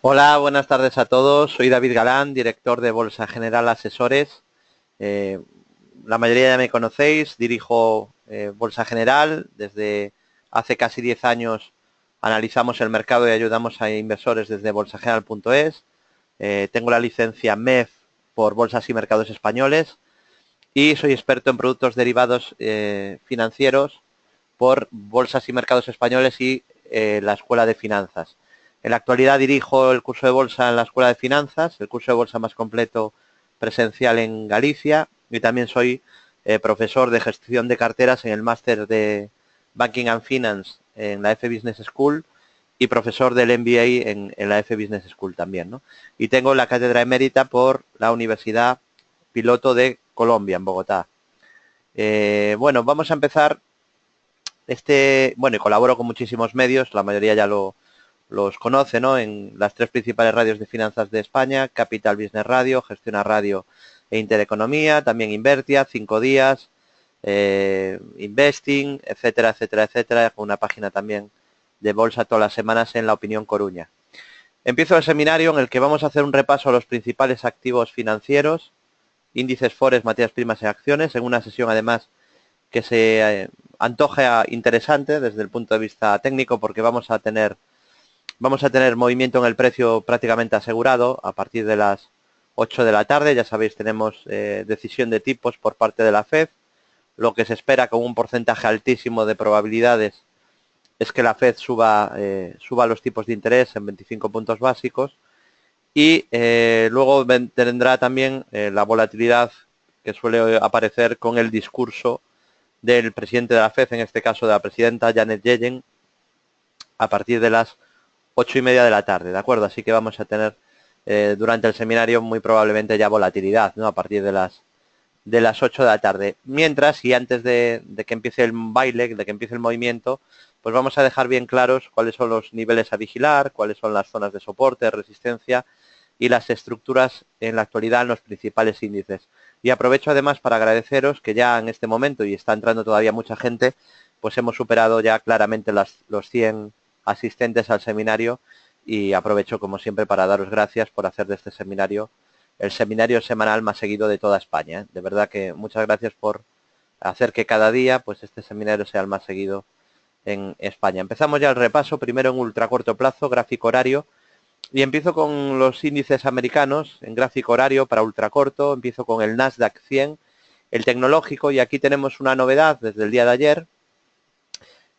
Hola, buenas tardes a todos. Soy David Galán, director de Bolsa General Asesores. Eh, la mayoría ya me conocéis. Dirijo Bolsa General. Desde hace casi 10 años analizamos el mercado y ayudamos a inversores desde bolsageneral.es. Tengo la licencia MEF por Bolsas y Mercados Españoles y soy experto en productos derivados financieros por Bolsas y Mercados Españoles y la Escuela de Finanzas. En la actualidad dirijo el curso de bolsa en la Escuela de Finanzas, el curso de bolsa más completo presencial en Galicia, y también soy profesor de gestión de carteras en el máster de Banking and Finance en la F Business School y profesor del MBA en la F Business School también, ¿no? Y tengo la cátedra emérita por la Universidad Piloto de Colombia, en Bogotá. Bueno, vamos a empezar bueno, y colaboro con muchísimos medios, la mayoría ya los conoce, ¿no? En las tres principales radios de finanzas de España: Capital Business Radio, Gestiona Radio e Intereconomía, también Invertia, 5 días, Investing, etcétera, etcétera, etcétera, con una página también de bolsa todas las semanas en La Opinión Coruña. Empiezo el seminario en el que vamos a hacer un repaso a los principales activos financieros, índices, forex, materias primas y acciones, en una sesión además que se antoja interesante desde el punto de vista técnico, porque vamos a tener movimiento en el precio prácticamente asegurado a partir de las 8 de la tarde. Ya sabéis, tenemos decisión de tipos por parte de la Fed. Lo que se espera con un porcentaje altísimo de probabilidades es que la Fed suba los tipos de interés en 25 puntos básicos y luego tendrá también la volatilidad que suele aparecer con el discurso del presidente de la FED, en este caso de la presidenta Janet Yellen, a partir de las 8:30 de la tarde, ¿de acuerdo? Así que vamos a tener durante el seminario muy probablemente ya volatilidad, ¿no? A partir de las 8 de la tarde. Mientras, y antes de que empiece el baile, de que empiece el movimiento, pues vamos a dejar bien claros cuáles son los niveles a vigilar, cuáles son las zonas de soporte, resistencia y las estructuras en la actualidad en los principales índices. Y aprovecho además para agradeceros que ya en este momento, y está entrando todavía mucha gente, pues hemos superado ya claramente los 100 asistentes al seminario, y aprovecho como siempre para daros gracias por hacer de este seminario el seminario semanal más seguido de toda España, ¿eh? De verdad que muchas gracias por hacer que cada día pues este seminario sea el más seguido en España. Empezamos ya el repaso, primero en ultra corto plazo, gráfico horario, y empiezo con los índices americanos en gráfico horario para ultracorto. Empiezo con el Nasdaq 100, el tecnológico, y aquí tenemos una novedad desde el día de ayer,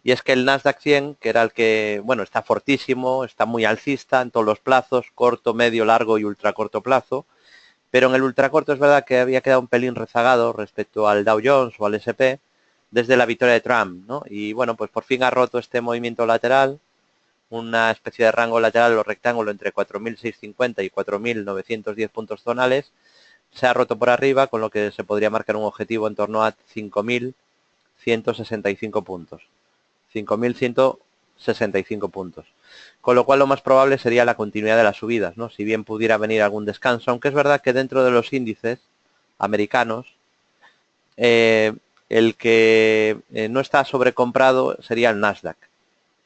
y es que el Nasdaq 100, que era el que, bueno, está fortísimo, está muy alcista en todos los plazos, corto, medio, largo y ultracorto plazo, pero en el ultracorto es verdad que había quedado un pelín rezagado respecto al Dow Jones o al S&P desde la victoria de Trump, ¿no? Y bueno, pues por fin ha roto este movimiento lateral, una especie de rango lateral o rectángulo entre 4.650 y 4.910 puntos zonales. Se ha roto por arriba, con lo que se podría marcar un objetivo en torno a 5.165 puntos. 5.165 puntos. Con lo cual lo más probable sería la continuidad de las subidas, ¿no? Si bien pudiera venir algún descanso, aunque es verdad que dentro de los índices americanos, eh, el que no está sobrecomprado sería el Nasdaq,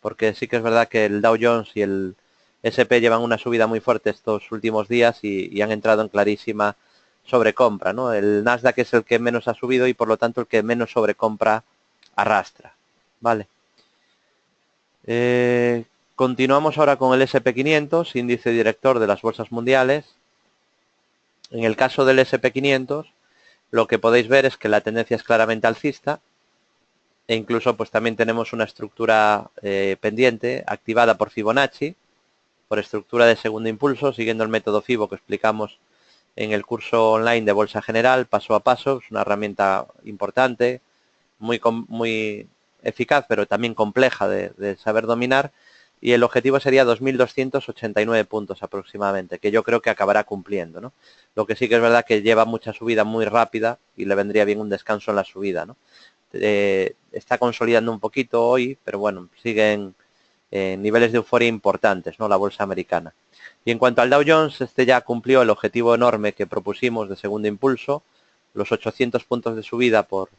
porque sí que es verdad que el Dow Jones y el S&P llevan una subida muy fuerte estos últimos días y han entrado en clarísima sobrecompra, ¿no? El Nasdaq es el que menos ha subido y por lo tanto el que menos sobrecompra arrastra, ¿vale? Continuamos ahora con el SP500, índice director de las bolsas mundiales. En el caso del SP500, lo que podéis ver es que la tendencia es claramente alcista, e incluso pues también tenemos una estructura pendiente activada por Fibonacci, por estructura de segundo impulso, siguiendo el método Fibo que explicamos en el curso online de Bolsa General, paso a paso. Es una herramienta importante, muy eficaz, pero también compleja de saber dominar, y el objetivo sería 2.289 puntos aproximadamente, que yo creo que acabará cumpliendo, ¿no? Lo que sí que es verdad que lleva mucha subida muy rápida y le vendría bien un descanso en la subida, ¿no? Está consolidando un poquito hoy, pero bueno, siguen niveles de euforia importantes, ¿no? La bolsa americana. Y en cuanto al Dow Jones, este ya cumplió el objetivo enorme que propusimos de segundo impulso, los 800 puntos de subida por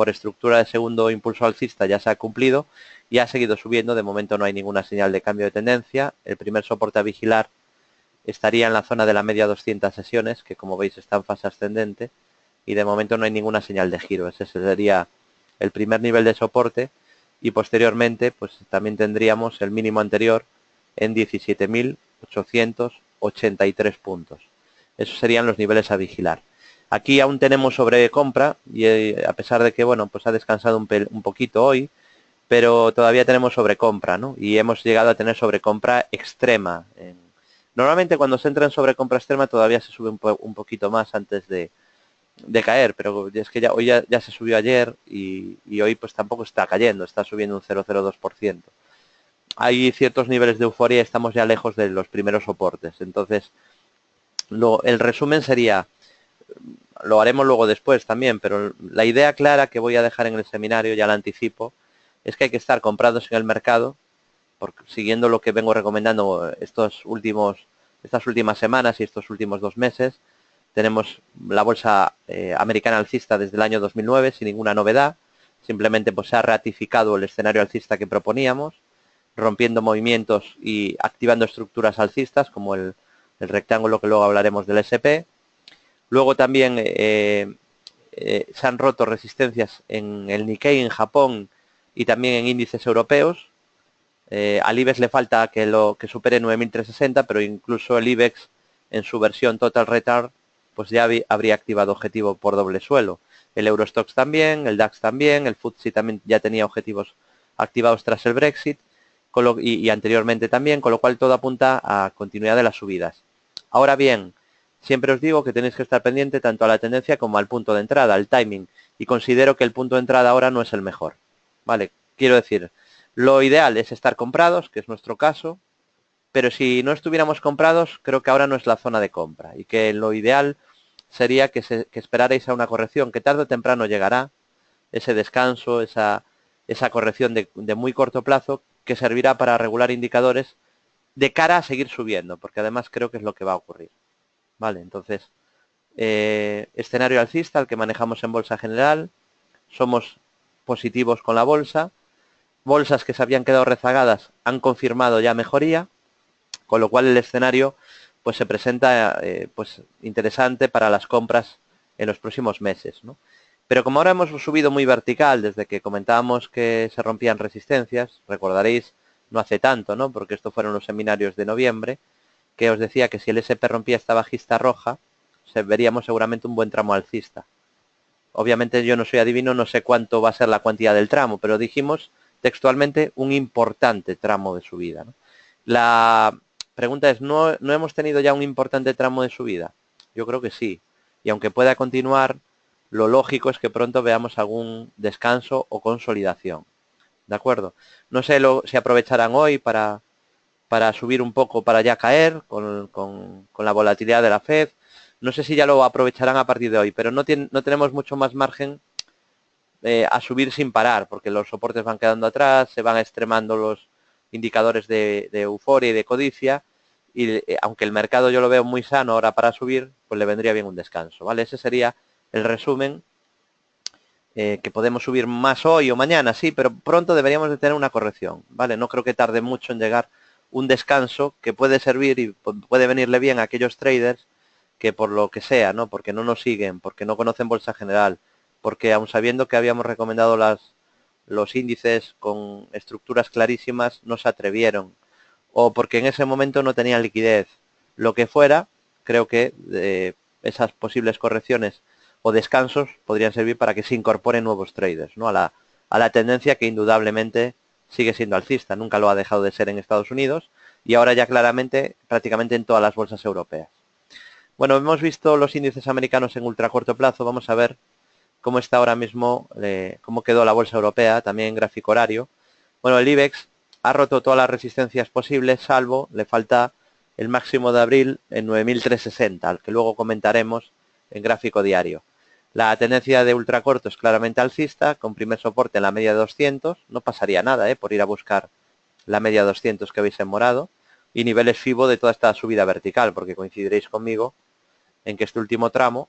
estructura de segundo impulso alcista ya se ha cumplido y ha seguido subiendo. De momento no hay ninguna señal de cambio de tendencia. El primer soporte a vigilar estaría en la zona de la media 200 sesiones, que como veis está en fase ascendente, y de momento no hay ninguna señal de giro. Ese sería el primer nivel de soporte, y posteriormente pues también tendríamos el mínimo anterior en 17.883 puntos. Esos serían los niveles a vigilar. Aquí aún tenemos sobrecompra y a pesar de que bueno, pues ha descansado un poquito hoy, pero todavía tenemos sobrecompra, ¿no? Y hemos llegado a tener sobrecompra extrema. Normalmente cuando se entra en sobrecompra extrema todavía se sube un poquito más antes de caer, pero es que hoy ya se subió ayer y hoy pues tampoco está cayendo, está subiendo un 0,02%. Hay ciertos niveles de euforia y estamos ya lejos de los primeros soportes. Entonces, el resumen sería, lo haremos luego después también, pero la idea clara que voy a dejar en el seminario, ya la anticipo, es que hay que estar comprados en el mercado, siguiendo lo que vengo recomendando estas últimas semanas y estos últimos 2 meses. Tenemos la bolsa americana alcista desde el año 2009 sin ninguna novedad, simplemente pues se ha ratificado el escenario alcista que proponíamos, rompiendo movimientos y activando estructuras alcistas como el rectángulo que luego hablaremos del SP. Luego también se han roto resistencias en el Nikkei en Japón y también en índices europeos. Al IBEX le falta que supere 9.360, pero incluso el IBEX en su versión Total Return pues ya habría activado objetivo por doble suelo. El Eurostoxx también, el DAX también, el FTSE también ya tenía objetivos activados tras el Brexit y anteriormente también, con lo cual todo apunta a continuidad de las subidas. Ahora bien, siempre os digo que tenéis que estar pendiente tanto a la tendencia como al punto de entrada, al timing, y considero que el punto de entrada ahora no es el mejor. Vale, quiero decir, lo ideal es estar comprados, que es nuestro caso, pero si no estuviéramos comprados, creo que ahora no es la zona de compra y que lo ideal sería que esperarais a una corrección, que tarde o temprano llegará, ese descanso, esa corrección de muy corto plazo, que servirá para regular indicadores de cara a seguir subiendo, porque además creo que es lo que va a ocurrir. Vale, entonces, escenario alcista, el que manejamos en bolsa general, somos positivos con la bolsa, bolsas que se habían quedado rezagadas han confirmado ya mejoría, con lo cual el escenario pues se presenta pues interesante para las compras en los próximos meses, ¿no? Pero como ahora hemos subido muy vertical desde que comentábamos que se rompían resistencias, recordaréis no hace tanto, ¿no? Porque estos fueron los seminarios de noviembre, que os decía que si el SP rompía esta bajista roja, veríamos seguramente un buen tramo alcista. Obviamente yo no soy adivino, no sé cuánto va a ser la cantidad del tramo, pero dijimos textualmente un importante tramo de subida, ¿no? La pregunta es, ¿no hemos tenido ya un importante tramo de subida? Yo creo que sí. Y aunque pueda continuar, lo lógico es que pronto veamos algún descanso o consolidación. ¿De acuerdo? No sé si aprovecharán hoy para subir un poco, para ya caer con la volatilidad de la Fed. No sé si ya lo aprovecharán a partir de hoy, pero no tenemos mucho más margen a subir sin parar, porque los soportes van quedando atrás, se van extremando los indicadores de euforia y de codicia, y aunque el mercado yo lo veo muy sano ahora para subir, pues le vendría bien un descanso, ¿vale? Ese sería el resumen, que podemos subir más hoy o mañana, sí, pero pronto deberíamos de tener una corrección, ¿vale? No creo que tarde mucho en llegar un descanso que puede servir y puede venirle bien a aquellos traders que por lo que sea, ¿no? Porque no nos siguen, porque no conocen bolsa general, porque aun sabiendo que habíamos recomendado los índices con estructuras clarísimas, no se atrevieron, o porque en ese momento no tenían liquidez, lo que fuera, creo que esas posibles correcciones o descansos podrían servir para que se incorporen nuevos traders, ¿no? A la tendencia que indudablemente sigue siendo alcista, nunca lo ha dejado de ser en Estados Unidos y ahora ya claramente prácticamente en todas las bolsas europeas. Bueno, hemos visto los índices americanos en ultracorto plazo, vamos a ver cómo está ahora mismo, cómo quedó la bolsa europea, también en gráfico horario. Bueno, el IBEX ha roto todas las resistencias posibles, salvo le falta el máximo de abril en 9.360, al que luego comentaremos en gráfico diario. La tendencia de ultracorto es claramente alcista, con primer soporte en la media de 200, no pasaría nada por ir a buscar la media de 200 que veis en morado, y niveles FIBO de toda esta subida vertical, porque coincidiréis conmigo en que este último tramo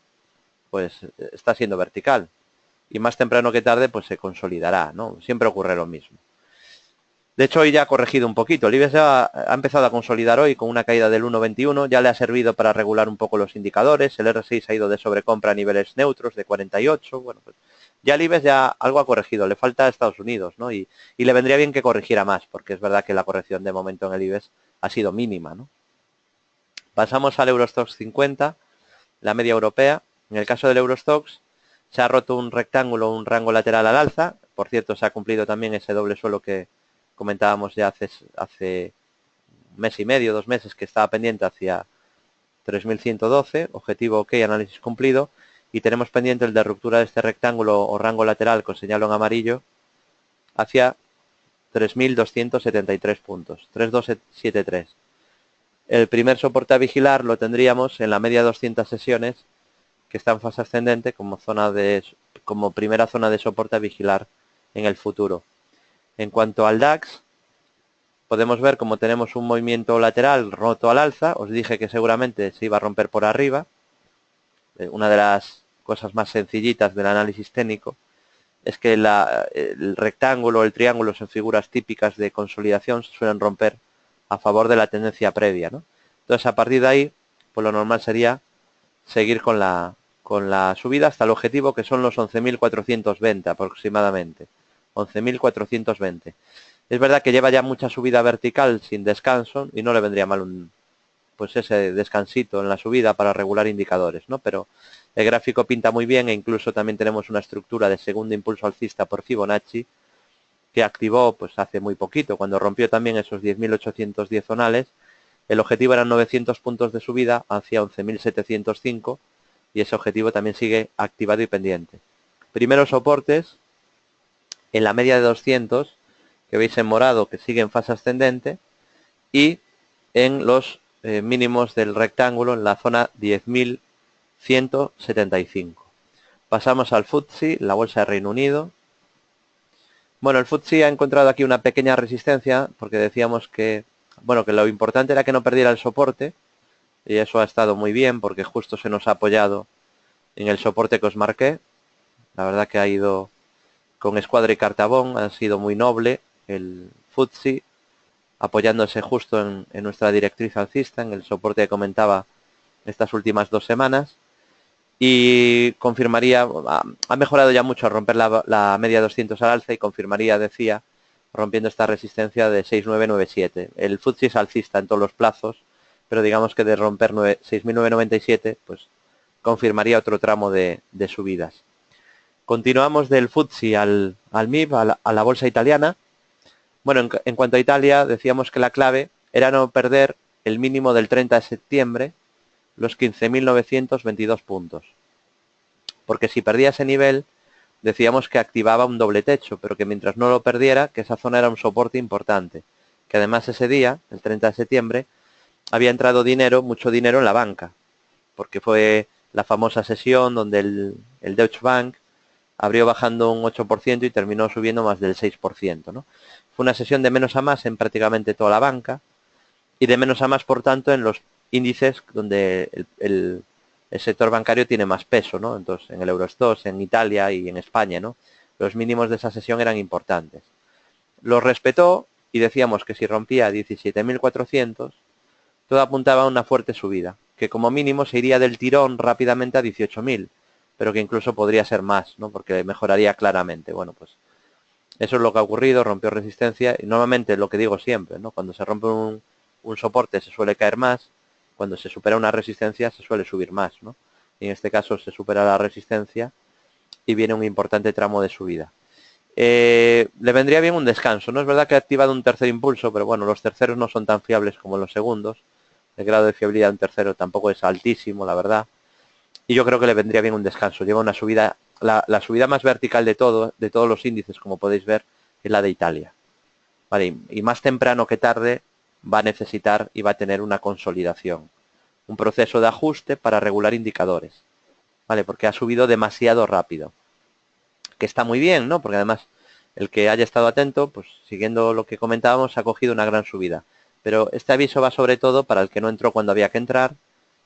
pues está siendo vertical y más temprano que tarde pues se consolidará, ¿no? Siempre ocurre lo mismo. De hecho, hoy ya ha corregido un poquito. El IBEX ya ha empezado a consolidar hoy con una caída del 1,21. Ya le ha servido para regular un poco los indicadores. El R6 ha ido de sobrecompra a niveles neutros de 48. Bueno, pues ya el IBEX ya algo ha corregido. Le falta a Estados Unidos, ¿no? Y le vendría bien que corrigiera más, porque es verdad que la corrección de momento en el IBEX ha sido mínima, ¿no? Pasamos al Eurostoxx 50, la media europea. En el caso del Eurostoxx se ha roto un rectángulo, un rango lateral al alza. Por cierto, se ha cumplido también ese doble suelo que comentábamos ya hace un mes y medio, 2 meses, que estaba pendiente hacia 3112, objetivo ok, análisis cumplido, y tenemos pendiente el de ruptura de este rectángulo o rango lateral con señal en amarillo hacia 3273 puntos, 3273. El primer soporte a vigilar lo tendríamos en la media de 200 sesiones, que está en fase ascendente, como primera zona de soporte a vigilar en el futuro. En cuanto al DAX, podemos ver como tenemos un movimiento lateral roto al alza. Os dije que seguramente se iba a romper por arriba. Una de las cosas más sencillitas del análisis técnico es que el rectángulo o el triángulo en figuras típicas de consolidación se suelen romper a favor de la tendencia previa, ¿no? Entonces, a partir de ahí, pues lo normal sería seguir con la subida hasta el objetivo, que son los 11.420 aproximadamente. 11.420. Es verdad que lleva ya mucha subida vertical sin descanso y no le vendría mal pues ese descansito en la subida para regular indicadores, ¿no? Pero el gráfico pinta muy bien e incluso también tenemos una estructura de segundo impulso alcista por Fibonacci que activó pues hace muy poquito, cuando rompió también esos 10.810 zonales. El objetivo eran 900 puntos de subida hacia 11.705 y ese objetivo también sigue activado y pendiente. Primeros soportes en la media de 200, que veis en morado, que sigue en fase ascendente, y en los mínimos del rectángulo en la zona 10.175. Pasamos al FTSE, la bolsa de Reino Unido. Bueno, el FTSE ha encontrado aquí una pequeña resistencia, porque decíamos que, bueno, que lo importante era que no perdiera el soporte, y eso ha estado muy bien, porque justo se nos ha apoyado en el soporte que os marqué. La verdad que ha ido con escuadra y cartabón, ha sido muy noble el FTSE, apoyándose justo en nuestra directriz alcista, en el soporte que comentaba estas últimas 2 semanas, y confirmaría, ha mejorado ya mucho al romper la media 200 al alza y confirmaría, decía, rompiendo esta resistencia de 6.997. El FTSE es alcista en todos los plazos, pero digamos que de romper 6.997, pues confirmaría otro tramo de subidas. Continuamos del FTSE al MIB, a la bolsa italiana. Bueno, en cuanto a Italia, decíamos que la clave era no perder el mínimo del 30 de septiembre, los 15.922 puntos. Porque si perdía ese nivel, decíamos que activaba un doble techo, pero que mientras no lo perdiera, que esa zona era un soporte importante. Que además ese día, el 30 de septiembre, había entrado dinero, mucho dinero en la banca, porque fue la famosa sesión donde el Deutsche Bank abrió bajando un 8% y terminó subiendo más del 6%, ¿no? Fue una sesión de menos a más en prácticamente toda la banca y de menos a más, por tanto, en los índices donde el sector bancario tiene más peso, ¿no? Entonces, en el Eurostoxx, en Italia y en España, ¿no? Los mínimos de esa sesión eran importantes. Los respetó y decíamos que si rompía 17.400, todo apuntaba a una fuerte subida, que como mínimo se iría del tirón rápidamente a 18.000, pero que incluso podría ser más, ¿no? Porque mejoraría claramente. Bueno, pues eso es lo que ha ocurrido, rompió resistencia y normalmente lo que digo siempre, ¿no? Cuando se rompe un soporte se suele caer más, cuando se supera una resistencia se suele subir más, ¿no? Y en este caso se supera la resistencia y viene un importante tramo de subida. Le vendría bien un descanso, ¿no? Es verdad que ha activado un tercer impulso, pero bueno, los terceros no son tan fiables como los segundos. El grado de fiabilidad de un tercero tampoco es altísimo, la verdad. Y yo creo que le vendría bien un descanso. Lleva una subida, la subida más vertical de todos los índices, como podéis ver, es la de Italia. Vale, y más temprano que tarde va a necesitar y va a tener una consolidación. Un proceso de ajuste para regular indicadores. Vale, porque ha subido demasiado rápido. Que está muy bien, ¿no? Porque además el que haya estado atento, pues siguiendo lo que comentábamos, ha cogido una gran subida. Pero este aviso va sobre todo para el que no entró cuando había que entrar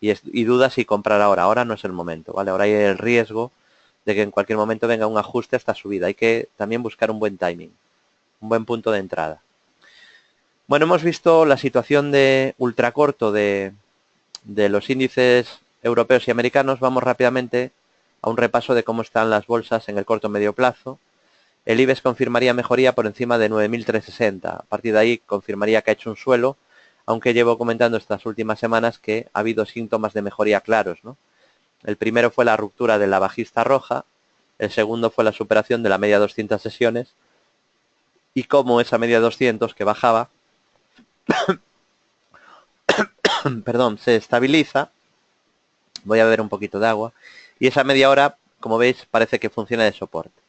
y duda si comprar ahora. Ahora no es el momento, ¿vale? Ahora hay el riesgo de que en cualquier momento venga un ajuste a esta subida. Hay que también buscar un buen timing, un buen punto de entrada. Bueno, hemos visto la situación de ultracorto de los índices europeos y americanos. Vamos rápidamente a un repaso de cómo están las bolsas en el corto medio plazo. El IBEX confirmaría mejoría por encima de 9.360. A partir de ahí confirmaría que ha hecho un suelo, aunque llevo comentando estas últimas semanas que ha habido síntomas de mejoría claros, ¿no? El primero fue la ruptura de la bajista roja, el segundo fue la superación de la media 200 sesiones y cómo esa media 200 que bajaba perdón, se estabiliza. Voy a beber un poquito de agua. Y esa media hora, como veis, parece que funciona de soporte.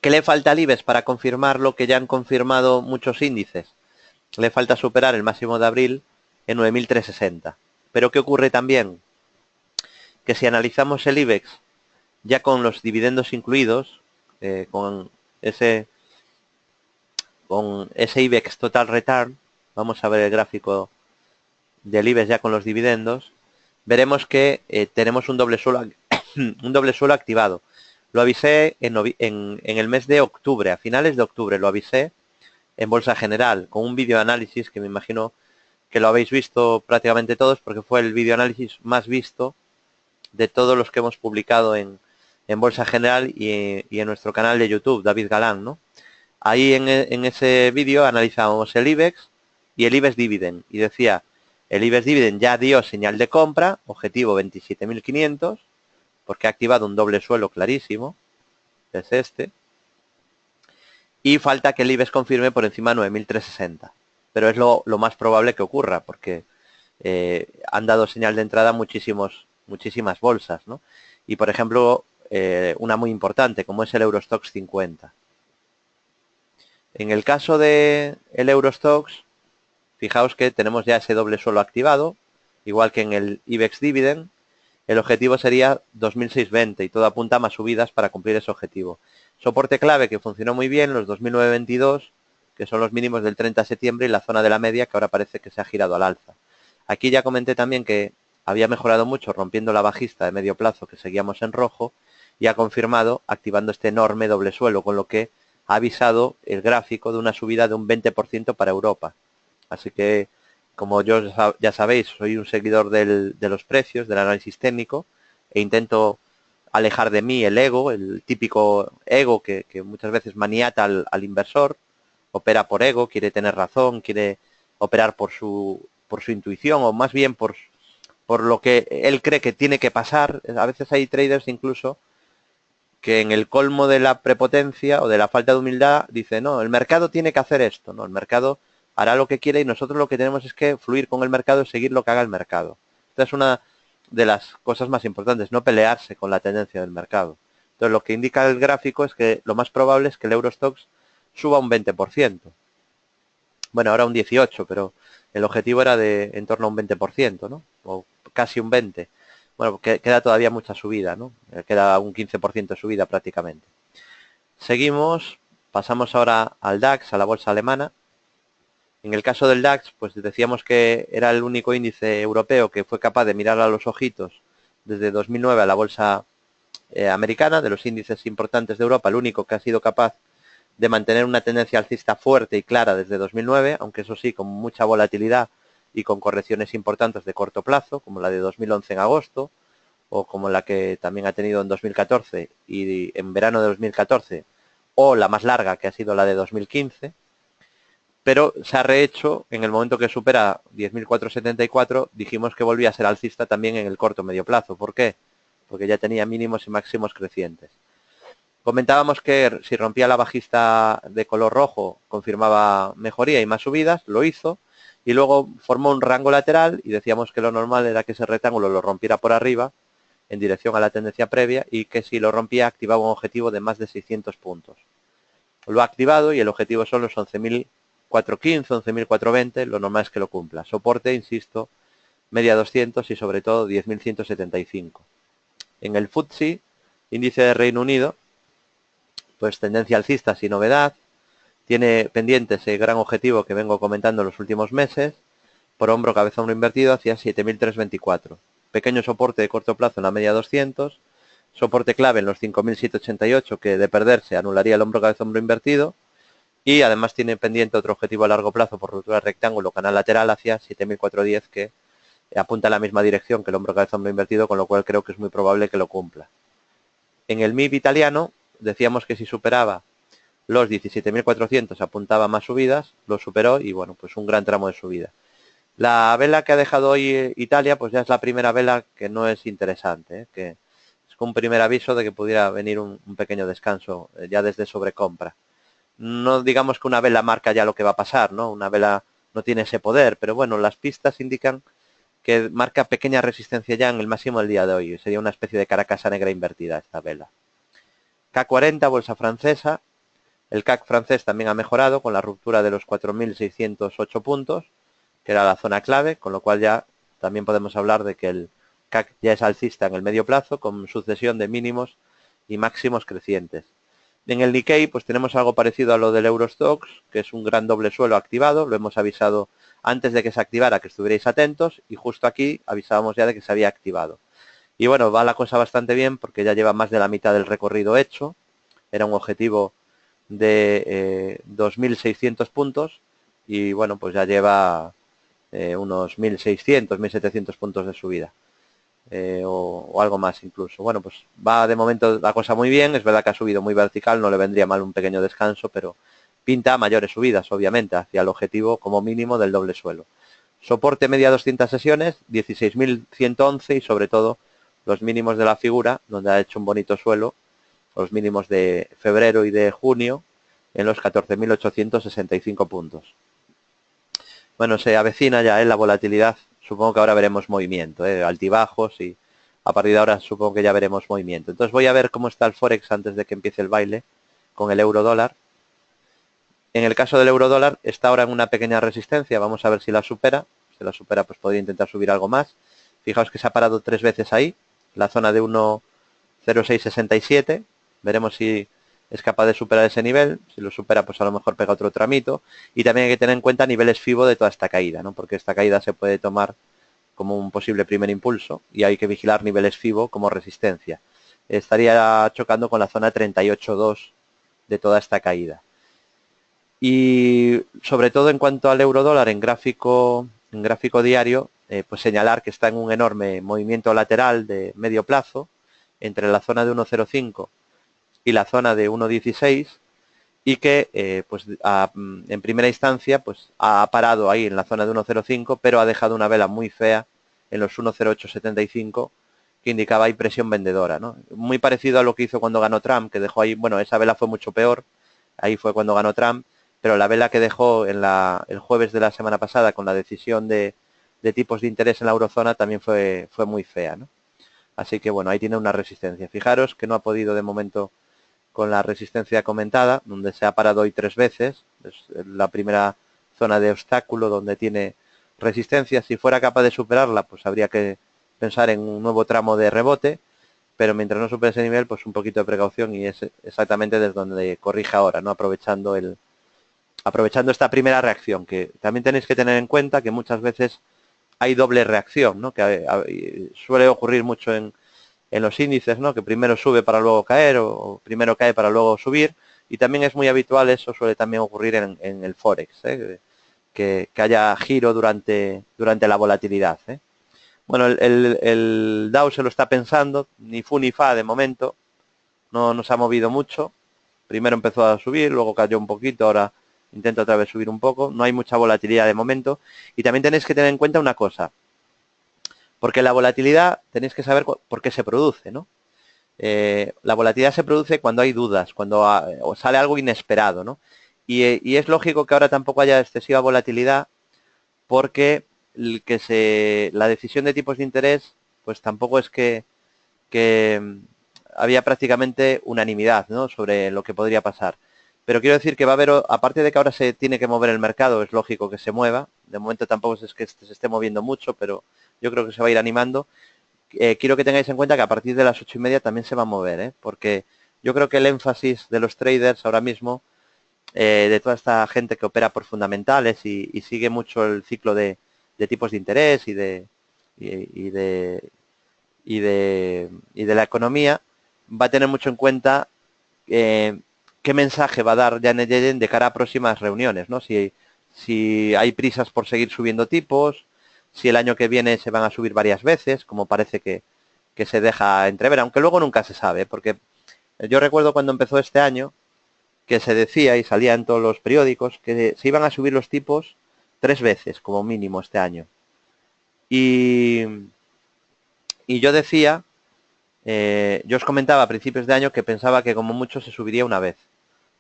¿Qué le falta al IBEX para confirmar lo que ya han confirmado muchos índices? Le falta superar el máximo de abril en 9.360. Pero ¿qué ocurre también? Que si analizamos el IBEX ya con los dividendos incluidos, con ese IBEX Total Return, vamos a ver el gráfico del IBEX ya con los dividendos, veremos que tenemos un doble suelo, un doble suelo activado. Lo avisé en el mes de octubre, a finales de octubre lo avisé en Bolsa General, con un vídeo análisis que me imagino que lo habéis visto prácticamente todos, porque fue el vídeo análisis más visto de todos los que hemos publicado en Bolsa General y en nuestro canal de YouTube, David Galán, ¿no? Ahí en ese vídeo analizamos el IBEX y el IBEX Dividend. Y decía, el IBEX Dividend ya dio señal de compra, objetivo 27.500, porque ha activado un doble suelo clarísimo, es este. Y falta que el IBEX confirme por encima de 9.360. Pero es lo más probable que ocurra, porque han dado señal de entrada muchísimas bolsas, ¿no? Y por ejemplo, una muy importante, como es el Eurostoxx 50. En el caso del Eurostoxx, fijaos que tenemos ya ese doble suelo activado, igual que en el IBEX Dividend. El objetivo sería 2.620 y todo apunta a más subidas para cumplir ese objetivo. Soporte clave que funcionó muy bien, los 2.922, que son los mínimos del 30 de septiembre y la zona de la media que ahora parece que se ha girado al alza. Aquí ya comenté también que había mejorado mucho rompiendo la bajista de medio plazo que seguíamos en rojo y ha confirmado activando este enorme doble suelo, con lo que ha avisado el gráfico de una subida de un 20% para Europa. Así que, como ya sabéis, soy un seguidor de los precios, del análisis técnico, e intento alejar de mí el ego, el típico ego que muchas veces maniata al inversor, opera por ego, quiere tener razón, quiere operar por su intuición, o más bien por lo que él cree que tiene que pasar. A veces hay traders incluso que en el colmo de la prepotencia o de la falta de humildad dice, no, el mercado tiene que hacer esto, no, el mercado hará lo que quiere y nosotros lo que tenemos es que fluir con el mercado y seguir lo que haga el mercado. Esta es una de las cosas más importantes, no pelearse con la tendencia del mercado. Entonces lo que indica el gráfico es que lo más probable es que el Eurostoxx suba un 20%. Bueno, ahora un 18%, pero el objetivo era de en torno a un 20%, ¿no? O casi un 20%. Bueno, queda todavía mucha subida, ¿no? Queda un 15% de subida prácticamente. Seguimos, pasamos ahora al DAX, a la bolsa alemana. En el caso del DAX, pues decíamos que era el único índice europeo que fue capaz de mirar a los ojitos desde 2009 a la bolsa americana, de los índices importantes de Europa, el único que ha sido capaz de mantener una tendencia alcista fuerte y clara desde 2009, aunque eso sí, con mucha volatilidad y con correcciones importantes de corto plazo, como la de 2011 en agosto, o como la que también ha tenido en 2014 y en verano de 2014, o la más larga que ha sido la de 2015, pero se ha rehecho en el momento que supera 10.474, dijimos que volvía a ser alcista también en el corto medio plazo. ¿Por qué? Porque ya tenía mínimos y máximos crecientes. Comentábamos que si rompía la bajista de color rojo confirmaba mejoría y más subidas, lo hizo, y luego formó un rango lateral y decíamos que lo normal era que ese rectángulo lo rompiera por arriba en dirección a la tendencia previa y que si lo rompía activaba un objetivo de más de 600 puntos. Lo ha activado y el objetivo son los 11.415, 11.420, lo normal es que lo cumpla. Soporte, insisto, media 200 y sobre todo 10.175. En el FTSE, índice de Reino Unido, pues tendencia alcista sin novedad, tiene pendiente ese gran objetivo que vengo comentando en los últimos meses, por hombro cabeza hombro invertido hacia 7.324. Pequeño soporte de corto plazo en la media 200, soporte clave en los 5.788, que de perderse anularía el hombro cabeza hombro invertido, y además tiene pendiente otro objetivo a largo plazo por ruptura de rectángulo canal lateral hacia 7.410, que apunta en la misma dirección que el hombro cabeza hombro invertido, con lo cual creo que es muy probable que lo cumpla. En el MIB italiano decíamos que si superaba los 17.400 apuntaba más subidas, lo superó y bueno, pues un gran tramo de subida. La vela que ha dejado hoy Italia, pues ya es la primera vela que no es interesante, que es un primer aviso de que pudiera venir un pequeño descanso ya desde sobrecompra. No digamos que una vela marca ya lo que va a pasar, ¿no? Una vela no tiene ese poder, pero bueno, las pistas indican que marca pequeña resistencia ya en el máximo del día de hoy. Sería una especie de cara casa negra invertida esta vela. K40, bolsa francesa. El CAC francés también ha mejorado con la ruptura de los 4.608 puntos, que era la zona clave, con lo cual ya también podemos hablar de que el CAC ya es alcista en el medio plazo, con sucesión de mínimos y máximos crecientes. En el Nikkei pues tenemos algo parecido a lo del Eurostoxx, que es un gran doble suelo activado, lo hemos avisado antes de que se activara que estuvierais atentos, y justo aquí avisábamos ya de que se había activado. Y bueno, va la cosa bastante bien porque ya lleva más de la mitad del recorrido hecho, era un objetivo de 2.600 puntos y bueno, pues ya lleva unos 1.600, 1.700 puntos de subida. O algo más incluso. Bueno, pues va de momento la cosa muy bien, es verdad que ha subido muy vertical, no le vendría mal un pequeño descanso, pero pinta a mayores subidas, obviamente, hacia el objetivo como mínimo del doble suelo. Soporte media 200 sesiones, 16.111 y sobre todo los mínimos de la figura, donde ha hecho un bonito suelo, los mínimos de febrero y de junio, en los 14.865 puntos. Bueno, se avecina ya la volatilidad. Supongo que ahora veremos movimiento, altibajos, y a partir de ahora supongo que ya veremos movimiento. Entonces voy a ver cómo está el Forex antes de que empiece el baile con el euro dólar. En el caso del euro dólar está ahora en una pequeña resistencia. Vamos a ver si la supera. Si la supera, pues podría intentar subir algo más. Fijaos que se ha parado 3 veces ahí, la zona de 1.0667. Veremos si es capaz de superar ese nivel. Si lo supera, pues a lo mejor pega otro tramito. Y también hay que tener en cuenta niveles FIBO de toda esta caída, ¿no? Porque esta caída se puede tomar como un posible primer impulso y hay que vigilar niveles FIBO como resistencia. Estaría chocando con la zona 38.2 de toda esta caída. Y sobre todo en cuanto al euro dólar en gráfico diario, pues señalar que está en un enorme movimiento lateral de medio plazo entre la zona de 1.05 y la zona de 1.16, y que pues en primera instancia pues ha parado ahí en la zona de 1.05, pero ha dejado una vela muy fea en los 1.0875 que indicaba ahí presión vendedora, ¿no? Muy parecido a lo que hizo cuando ganó Trump, que dejó ahí, bueno, esa vela fue mucho peor, ahí fue cuando ganó Trump, pero la vela que dejó en el jueves de la semana pasada con la decisión de tipos de interés en la eurozona también fue muy fea, ¿no? Así que bueno, ahí tiene una resistencia. Fijaros que no ha podido de momento con la resistencia comentada, donde se ha parado hoy 3 veces. Es la primera zona de obstáculo donde tiene resistencia. Si fuera capaz de superarla, pues habría que pensar en un nuevo tramo de rebote, pero mientras no supere ese nivel, pues un poquito de precaución, y es exactamente desde donde corrige ahora, ¿no? Aprovechando esta primera reacción, que también tenéis que tener en cuenta que muchas veces hay doble reacción, ¿no? Que suele ocurrir mucho en los índices, ¿no? Que primero sube para luego caer, o primero cae para luego subir, y también es muy habitual, eso suele también ocurrir en el Forex, que haya giro durante la volatilidad. Bueno, el Dow se lo está pensando, ni fu ni fa de momento, no nos ha movido mucho, primero empezó a subir, luego cayó un poquito, ahora intenta otra vez subir un poco, no hay mucha volatilidad de momento, y también tenéis que tener en cuenta una cosa, porque la volatilidad tenéis que saber por qué se produce, ¿no? La volatilidad se produce cuando hay dudas, cuando sale algo inesperado, ¿no? Y es lógico que ahora tampoco haya excesiva volatilidad, porque la decisión de tipos de interés, pues tampoco es que había prácticamente unanimidad, ¿no? Sobre lo que podría pasar. Pero quiero decir que va a haber, aparte de que ahora se tiene que mover el mercado, es lógico que se mueva. De momento tampoco es que se esté moviendo mucho, pero yo creo que se va a ir animando. Quiero que tengáis en cuenta que a partir de las 8:30 también se va a mover, porque yo creo que el énfasis de los traders ahora mismo, de toda esta gente que opera por fundamentales y sigue mucho el ciclo de tipos de interés y de la economía, va a tener mucho en cuenta qué mensaje va a dar Janet Yellen de cara a próximas reuniones, ¿no? Si hay prisas por seguir subiendo tipos, si el año que viene se van a subir varias veces, como parece que se deja entrever, aunque luego nunca se sabe, porque yo recuerdo cuando empezó este año que se decía y salía en todos los periódicos que se iban a subir los tipos 3 veces como mínimo este año. Y, y yo decía, yo os comentaba a principios de año que pensaba que como mucho se subiría una vez,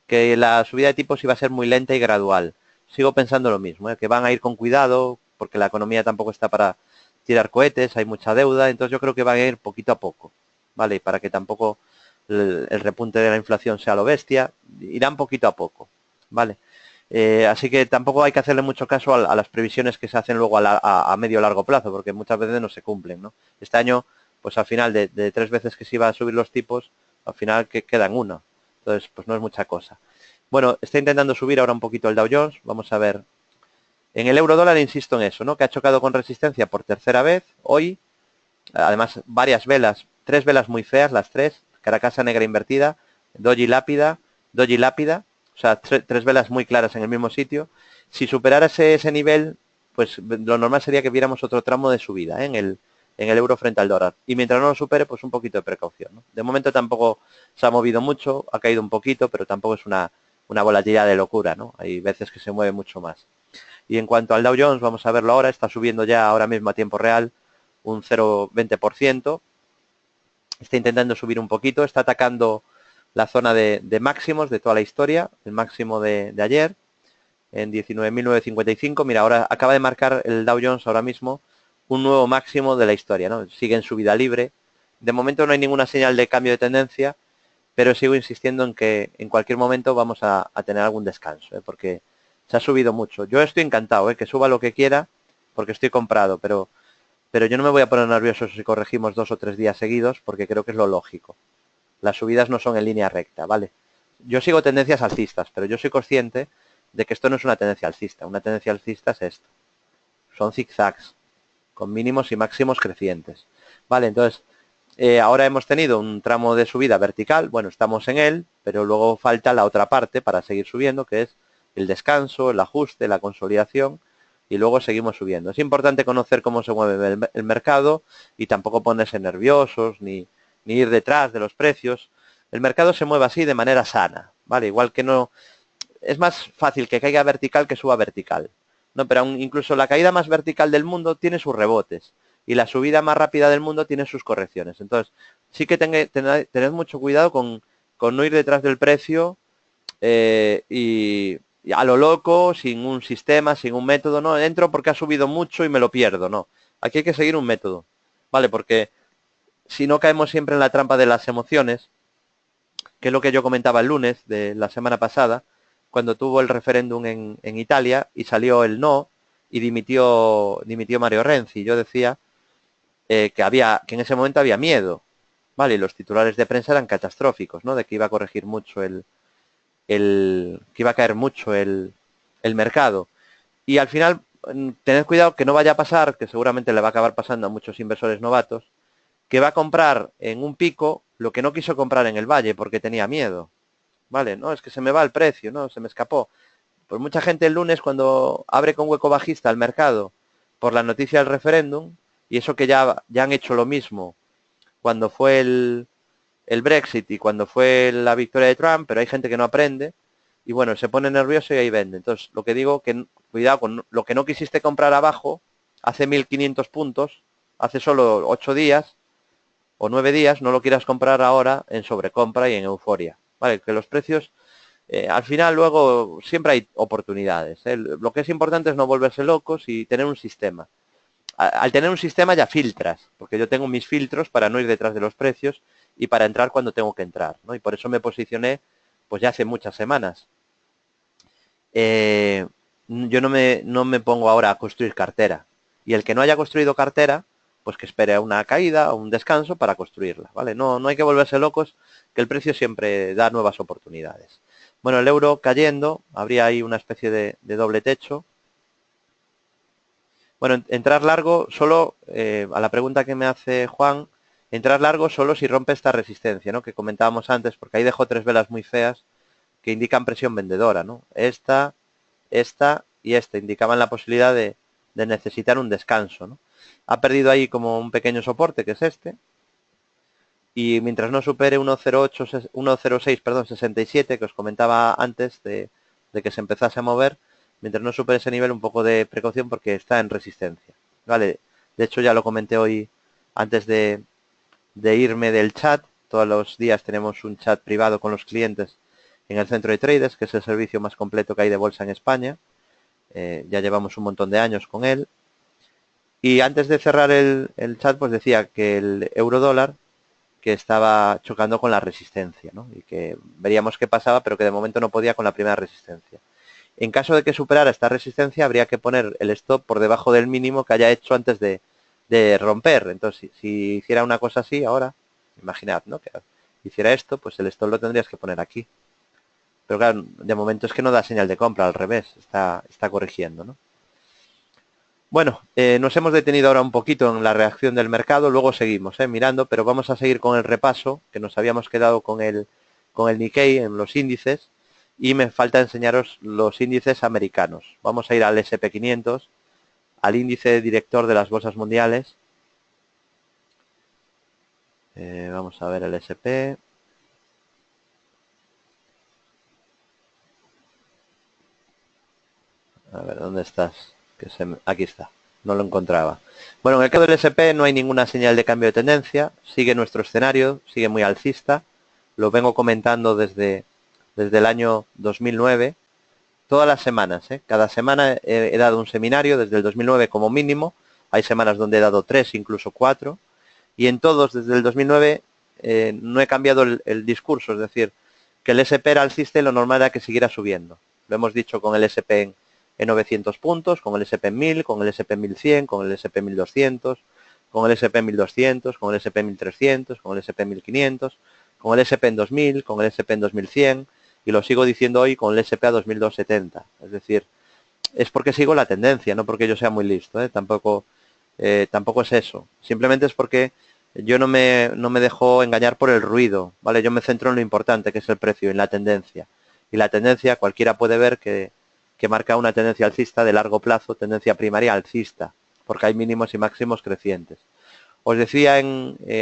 que la subida de tipos iba a ser muy lenta y gradual. Sigo pensando lo mismo, que van a ir con cuidado, porque la economía tampoco está para tirar cohetes, hay mucha deuda, entonces yo creo que van a ir poquito a poco, ¿vale? Y para que tampoco el repunte de la inflación sea lo bestia, irán poquito a poco, ¿vale? Así que tampoco hay que hacerle mucho caso a las previsiones que se hacen luego a medio o largo plazo, porque muchas veces no se cumplen, ¿no? Este año, pues al final de 3 veces que se iba a subir los tipos, al final que queda en una. Entonces, pues no es mucha cosa. Bueno, está intentando subir ahora un poquito el Dow Jones. Vamos a ver. En el euro dólar insisto en eso, ¿no? Que ha chocado con resistencia por tercera vez hoy. Además, varias velas, 3 velas muy feas, las tres. Caracasa negra invertida, doji lápida, doji lápida. O sea, 3 velas muy claras en el mismo sitio. Si superara ese nivel, pues lo normal sería que viéramos otro tramo de subida, en el euro frente al dólar. Y mientras no lo supere, pues un poquito de precaución, ¿no? De momento tampoco se ha movido mucho, ha caído un poquito, pero tampoco es una volatilidad de locura, ¿no? Hay veces que se mueve mucho más. Y en cuanto al Dow Jones, vamos a verlo ahora, está subiendo ya ahora mismo a tiempo real un 0,20%. Está intentando subir un poquito, está atacando la zona de máximos de toda la historia, el máximo de ayer, en 19.955. Mira, ahora acaba de marcar el Dow Jones ahora mismo un nuevo máximo de la historia, ¿no? Sigue en subida libre. De momento no hay ninguna señal de cambio de tendencia, pero sigo insistiendo en que en cualquier momento vamos a tener algún descanso, porque se ha subido mucho. Yo estoy encantado, que suba lo que quiera, porque estoy comprado, pero yo no me voy a poner nervioso si corregimos 2 o 3 días seguidos, porque creo que es lo lógico. Las subidas no son en línea recta, ¿vale? Yo sigo tendencias alcistas, pero yo soy consciente de que esto no es una tendencia alcista. Una tendencia alcista es esto. Son zigzags, con mínimos y máximos crecientes. Vale, entonces, ahora hemos tenido un tramo de subida vertical, bueno, estamos en él, pero luego falta la otra parte para seguir subiendo, que es el descanso, el ajuste, la consolidación, y luego seguimos subiendo. Es importante conocer cómo se mueve el mercado y tampoco ponerse nerviosos ni ir detrás de los precios. El mercado se mueve así de manera sana, ¿vale? Igual que no... Es más fácil que caiga vertical que suba vertical, ¿no? Pero incluso la caída más vertical del mundo tiene sus rebotes y la subida más rápida del mundo tiene sus correcciones. Entonces, sí que tened mucho cuidado con no ir detrás del precio y a lo loco, sin un sistema, sin un método, no entro porque ha subido mucho y me lo pierdo, no. Aquí hay que seguir un método, ¿vale? Porque si no caemos siempre en la trampa de las emociones, que es lo que yo comentaba el lunes de la semana pasada, cuando tuvo el referéndum en Italia y salió el no y dimitió Mario Renzi. Yo decía que en ese momento había miedo, ¿vale? Y los titulares de prensa eran catastróficos, ¿no? De que iba a corregir mucho que iba a caer mucho el mercado. Y al final, tened cuidado que no vaya a pasar, que seguramente le va a acabar pasando a muchos inversores novatos, que va a comprar en un pico lo que no quiso comprar en el valle porque tenía miedo. Vale, no, es que se me va el precio, no, se me escapó. Pues mucha gente el lunes cuando abre con hueco bajista el mercado por la noticia del referéndum, y eso que ya han hecho lo mismo cuando fue el Brexit y cuando fue la victoria de Trump, pero hay gente que no aprende y bueno, se pone nervioso y ahí vende. Entonces, lo que digo, que cuidado con lo que no quisiste comprar abajo hace 1.500 puntos, hace solo 8 días o 9 días, no lo quieras comprar ahora en sobrecompra y en euforia. Vale, que los precios, al final luego siempre hay oportunidades. Lo que es importante es no volverse locos y tener un sistema. Al tener un sistema ya filtras, porque yo tengo mis filtros para no ir detrás de los precios y para entrar cuando tengo que entrar, ¿no? Y por eso me posicioné pues ya hace muchas semanas. Yo no me pongo ahora a construir cartera. Y el que no haya construido cartera, pues que espere a una caída o un descanso para construirla, ¿vale? No hay que volverse locos, que el precio siempre da nuevas oportunidades. Bueno, el euro cayendo, habría ahí una especie de doble techo. Bueno, entrar largo, solo a la pregunta que me hace Juan, Entrar largo solo si rompe esta resistencia, ¿no? Que comentábamos antes, porque ahí dejó 3 velas muy feas que indican presión vendedora, ¿no? Esta y esta indicaban la posibilidad de necesitar un descanso, ¿no? Ha perdido ahí como un pequeño soporte, que es este, y mientras no supere 1.08, 1.06, perdón, 67, que os comentaba antes de que se empezase a mover, mientras no supere ese nivel, un poco de precaución porque está en resistencia, ¿vale? De hecho, ya lo comenté hoy antes de irme del chat. Todos los días tenemos un chat privado con los clientes en el centro de traders, que es el servicio más completo que hay de bolsa en España. Ya llevamos un montón de años con él. Y antes de cerrar el chat, pues decía que el euro dólar que estaba chocando con la resistencia, ¿no? Y que veríamos qué pasaba, pero que de momento no podía con la primera resistencia. En caso de que superara esta resistencia, habría que poner el stop por debajo del mínimo que haya hecho antes de romper. Entonces, si hiciera una cosa así ahora, imaginad, ¿no? Que hiciera esto, pues el stop lo tendrías que poner aquí. Pero claro, de momento es que no da señal de compra, al revés, está corrigiendo, ¿no? Bueno, nos hemos detenido ahora un poquito en la reacción del mercado, luego seguimos mirando, pero vamos a seguir con el repaso, que nos habíamos quedado con el Nikkei en los índices, y me falta enseñaros los índices americanos. Vamos a ir al SP500, al índice director de las bolsas mundiales. Vamos a ver el SP. A ver, ¿dónde estás? Aquí está, no lo encontraba. Bueno, en el caso del SP no hay ninguna señal de cambio de tendencia, sigue nuestro escenario, sigue muy alcista, lo vengo comentando desde el año 2009, todas las semanas, cada semana he dado un seminario desde el 2009 como mínimo, hay semanas donde he dado 3, incluso 4, y en todos desde el 2009 no he cambiado el discurso, es decir, que el SP era alcista y lo normal era que siguiera subiendo. Lo hemos dicho con el SP en 900 puntos, con el SP en 1000, con el SP 1100, con el SP 1200, con el SP 1200, con el SP 1300, con el SP 1500, con el SP en 2000, con el SP en 2100, y lo sigo diciendo hoy con el SP a 2270. Es decir, es porque sigo la tendencia, no porque yo sea muy listo, tampoco es eso. Simplemente es porque yo no me dejo engañar por el ruido, ¿vale? Yo me centro en lo importante, que es el precio, en la tendencia. Y la tendencia, cualquiera puede ver que marca una tendencia alcista de largo plazo, tendencia primaria alcista, porque hay mínimos y máximos crecientes. Os decía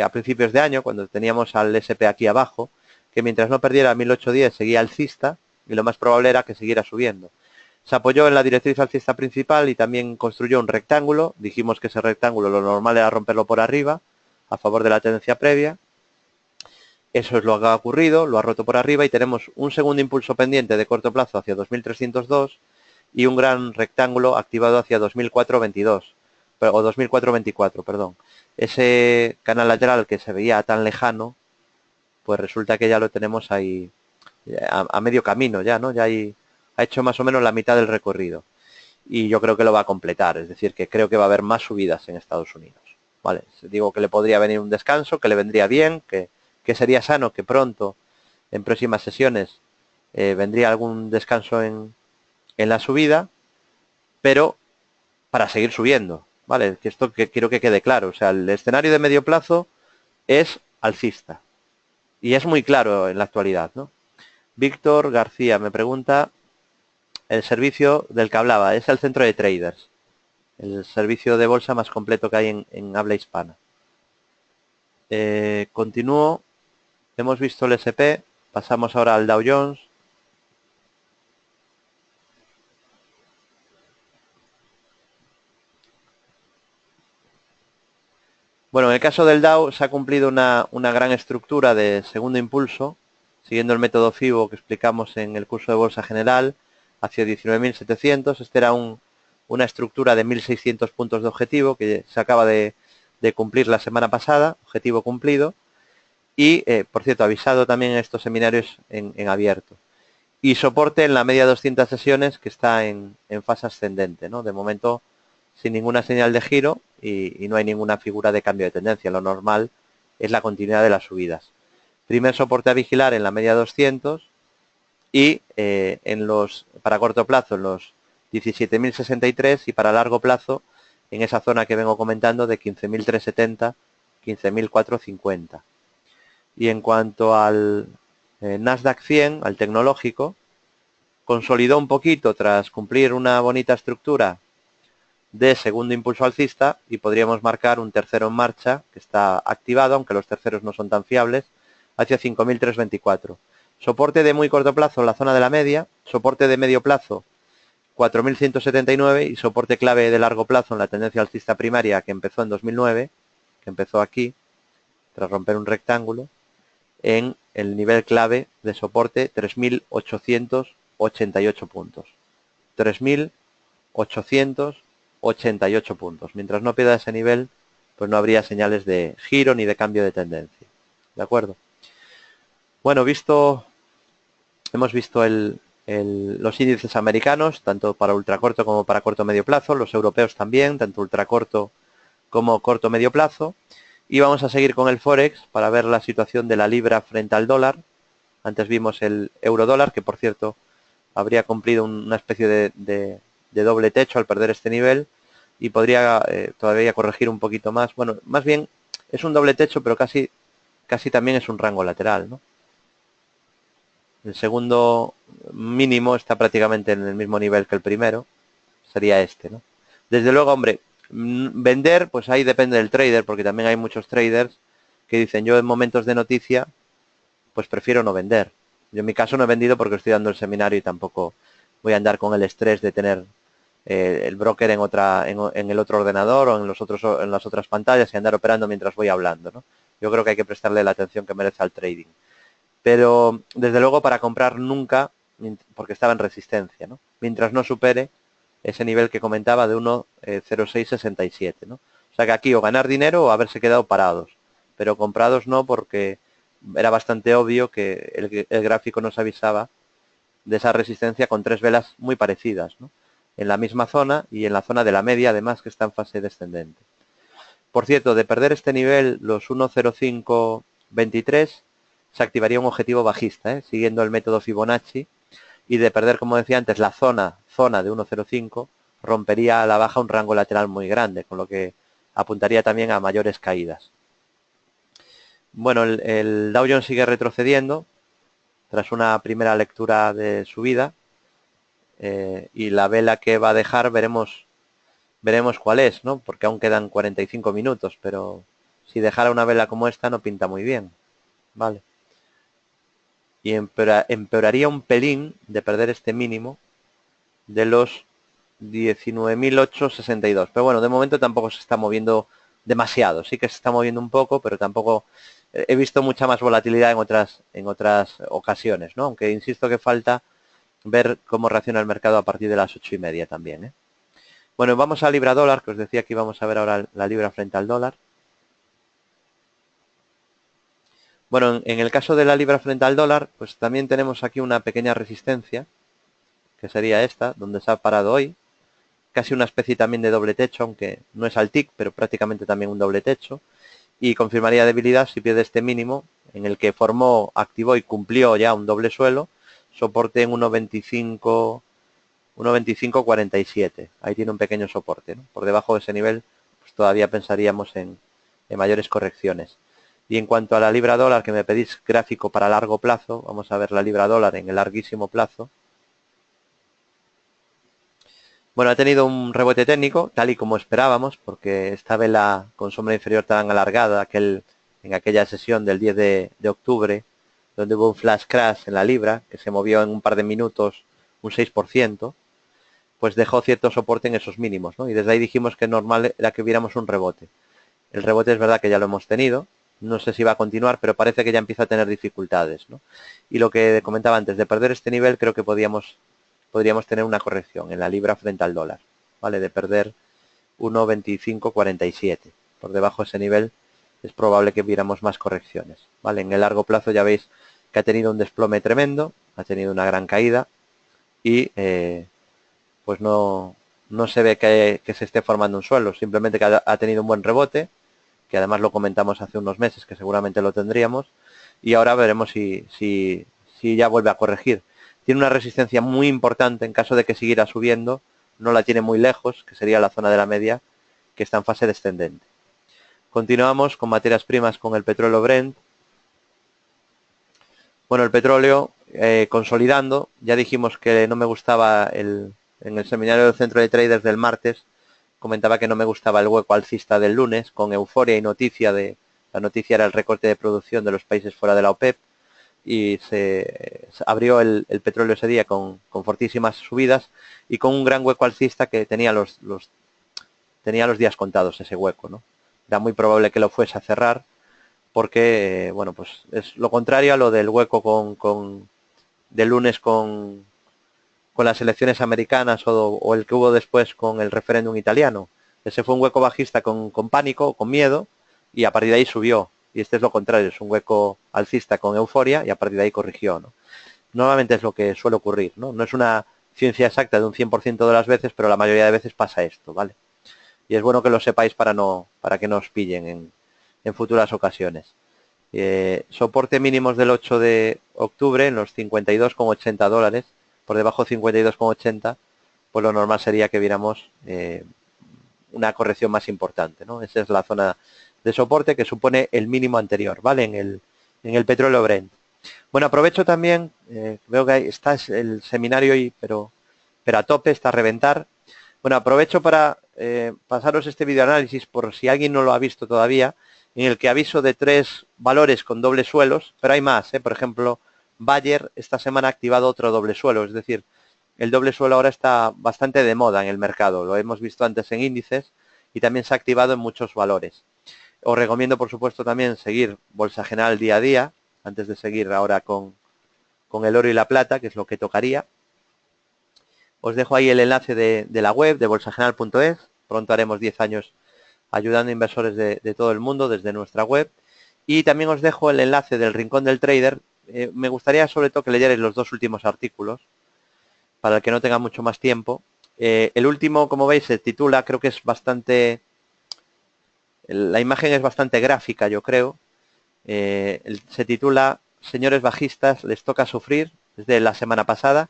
a principios de año, cuando teníamos al SP aquí abajo, que mientras no perdiera 1810 seguía alcista y lo más probable era que siguiera subiendo. Se apoyó en la directriz alcista principal y también construyó un rectángulo. Dijimos que ese rectángulo lo normal era romperlo por arriba, a favor de la tendencia previa. Eso es lo que ha ocurrido, lo ha roto por arriba y tenemos un segundo impulso pendiente de corto plazo hacia 2302 y un gran rectángulo activado hacia 2422 o 2424, perdón. Ese canal lateral que se veía tan lejano, pues resulta que ya lo tenemos ahí a medio camino ya, ¿no? Ha hecho más o menos la mitad del recorrido. Y yo creo que lo va a completar, es decir, que creo que va a haber más subidas en Estados Unidos. ¿Vale? Digo que le podría venir un descanso, que le vendría bien, que sería sano que pronto, en próximas sesiones, vendría algún descanso en la subida, pero para seguir subiendo, ¿vale? Que esto que quiero que quede claro. O sea, el escenario de medio plazo es alcista. Y es muy claro en la actualidad, ¿no? Víctor García me pregunta, el servicio del que hablaba, es el centro de traders, el servicio de bolsa más completo que hay en habla hispana. Continúo, hemos visto el SP, pasamos ahora al Dow Jones. Bueno, en el caso del Dow se ha cumplido una gran estructura de segundo impulso, siguiendo el método FIBO que explicamos en el curso de Bolsa General, hacia 19.700. Este era una estructura de 1.600 puntos de objetivo que se acaba de cumplir la semana pasada, objetivo cumplido. Y, por cierto, avisado también en estos seminarios en abierto. Y soporte en la media 200 sesiones que está en fase ascendente, ¿no? De momento sin ninguna señal de giro y no hay ninguna figura de cambio de tendencia. Lo normal es la continuidad de las subidas. Primer soporte a vigilar en la media 200 y para corto plazo en los 17.063 y para largo plazo en esa zona que vengo comentando de 15.370 15.450. Y en cuanto al Nasdaq 100, al tecnológico, consolidó un poquito tras cumplir una bonita estructura de segundo impulso alcista y podríamos marcar un tercero en marcha que está activado, aunque los terceros no son tan fiables, hacia 5.324. Soporte de muy corto plazo en la zona de la media, soporte de medio plazo 4.179 y soporte clave de largo plazo en la tendencia alcista primaria que empezó en 2009, que empezó aquí, tras romper un rectángulo, en el nivel clave de soporte 3.888 puntos. 3.888 puntos. Mientras no pierda ese nivel, pues no habría señales de giro ni de cambio de tendencia. ¿De acuerdo? Bueno, hemos visto los índices americanos, tanto para ultracorto como para corto medio plazo, los europeos también, tanto ultracorto como corto medio plazo. Y vamos a seguir con el Forex para ver la situación de la libra frente al dólar. Antes vimos el euro dólar, que por cierto habría cumplido una especie de doble techo al perder este nivel y podría todavía corregir un poquito más. Bueno, más bien es un doble techo, pero casi también es un rango lateral, ¿no? El segundo mínimo está prácticamente en el mismo nivel que el primero, sería este, ¿no? Desde luego, hombre, vender, pues ahí depende del trader, porque también hay muchos traders que dicen, yo en momentos de noticia, pues prefiero no vender. Yo en mi caso no he vendido porque estoy dando el seminario y tampoco voy a andar con el estrés de tener el broker en el otro ordenador o en las otras pantallas y andar operando mientras voy hablando, ¿no? Yo creo que hay que prestarle la atención que merece al trading. Pero desde luego para comprar nunca, porque estaba en resistencia, ¿no? Mientras no supere ese nivel que comentaba de 1,0667, ¿no? O sea que aquí o ganar dinero o haberse quedado parados, pero comprados no, porque era bastante obvio que el gráfico nos avisaba de esa resistencia con tres velas muy parecidas, ¿no? En la misma zona y en la zona de la media, además, que está en fase descendente. Por cierto, de perder este nivel, los 1,0523, se activaría un objetivo bajista, siguiendo el método Fibonacci, y de perder, como decía antes, la zona de 1,05, rompería a la baja un rango lateral muy grande, con lo que apuntaría también a mayores caídas. Bueno, el Dow Jones sigue retrocediendo tras una primera lectura de subida, y la vela que va a dejar veremos cuál es, ¿no? Porque aún quedan 45 minutos, pero si dejara una vela como esta no pinta muy bien, ¿vale? Y empeoraría un pelín de perder este mínimo de los 19.862. Pero bueno, de momento tampoco se está moviendo demasiado. Sí que se está moviendo un poco, pero tampoco he visto mucha más volatilidad en otras ocasiones, ¿no? Aunque insisto que falta ver cómo reacciona el mercado a partir de las 8:30 también, ¿eh? Bueno, vamos a libra dólar, que os decía que íbamos a ver ahora la libra frente al dólar. Bueno, en el caso de la libra frente al dólar, pues también tenemos aquí una pequeña resistencia, que sería esta, donde se ha parado hoy. Casi una especie también de doble techo, aunque no es al tick, pero prácticamente también un doble techo. Y confirmaría debilidad si pierde este mínimo, en el que formó, activó y cumplió ya un doble suelo, soporte en 1,2547. Ahí tiene un pequeño soporte, ¿no? Por debajo de ese nivel, pues todavía pensaríamos en mayores correcciones. Y en cuanto a la libra dólar, que me pedís gráfico para largo plazo, vamos a ver la libra dólar en el larguísimo plazo. Bueno, ha tenido un rebote técnico, tal y como esperábamos, porque esta vela con sombra inferior tan alargada, en aquella sesión del 10 de octubre, donde hubo un flash crash en la libra, que se movió en un par de minutos un 6%, pues dejó cierto soporte en esos mínimos, ¿no? Y desde ahí dijimos que normal era que viéramos un rebote. El rebote es verdad que ya lo hemos tenido, no sé si va a continuar, pero parece que ya empieza a tener dificultades, ¿no? Y lo que comentaba antes, de perder este nivel, creo que podríamos tener una corrección en la libra frente al dólar, ¿vale? De perder 1,2547. Por debajo de ese nivel es probable que viéramos más correcciones, ¿vale? En el largo plazo ya veis que ha tenido un desplome tremendo, ha tenido una gran caída y pues no se ve que se esté formando un suelo, simplemente que ha tenido un buen rebote, que además lo comentamos hace unos meses, que seguramente lo tendríamos, y ahora veremos si ya vuelve a corregir. Tiene una resistencia muy importante en caso de que siguiera subiendo, no la tiene muy lejos, que sería la zona de la media, que está en fase descendente. Continuamos con materias primas, con el petróleo Brent. Bueno, el petróleo consolidando. Ya dijimos que no me gustaba en el seminario del centro de traders del martes. Comentaba que no me gustaba el hueco alcista del lunes, con euforia y la noticia era el recorte de producción de los países fuera de la OPEP, y se abrió el petróleo ese día con fortísimas subidas y con un gran hueco alcista que tenía los días contados ese hueco, ¿no? Era muy probable que lo fuese a cerrar porque, bueno, pues es lo contrario a lo del hueco del lunes con las elecciones americanas o el que hubo después con el referéndum italiano. Ese fue un hueco bajista con pánico, con miedo, y a partir de ahí subió. Y este es lo contrario, es un hueco alcista con euforia y a partir de ahí corrigió, ¿no? Normalmente es lo que suele ocurrir, ¿no? No es una ciencia exacta de un 100% de las veces, pero la mayoría de veces pasa esto, ¿vale? Y es bueno que lo sepáis para que no os pillen en futuras ocasiones. Soporte mínimos del 8 de octubre en los 52,80 dólares, por debajo de 52,80, pues lo normal sería que viéramos una corrección más importante, ¿no? Esa es la zona de soporte que supone el mínimo anterior, ¿vale? En el petróleo Brent. Bueno, aprovecho también, veo que está el seminario hoy, pero a tope, está a reventar. Bueno, aprovecho para pasaros este videoanálisis por si alguien no lo ha visto todavía, en el que aviso de 3 valores con dobles suelos, pero hay más, por ejemplo, Bayer esta semana ha activado otro doble suelo, es decir, el doble suelo ahora está bastante de moda en el mercado, lo hemos visto antes en índices y también se ha activado en muchos valores. Os recomiendo, por supuesto, también seguir Bolsa General día a día, antes de seguir ahora con el oro y la plata, que es lo que tocaría. Os dejo ahí el enlace de la web, de bolsageneral.es. Pronto haremos 10 años ayudando a inversores de todo el mundo desde nuestra web. Y también os dejo el enlace del Rincón del Trader. Me gustaría sobre todo que leyerais los 2 últimos artículos, para el que no tenga mucho más tiempo. El último, como veis, se titula, creo que es bastante... La imagen es bastante gráfica, yo creo. Se titula Señores bajistas, les toca sufrir, desde la semana pasada.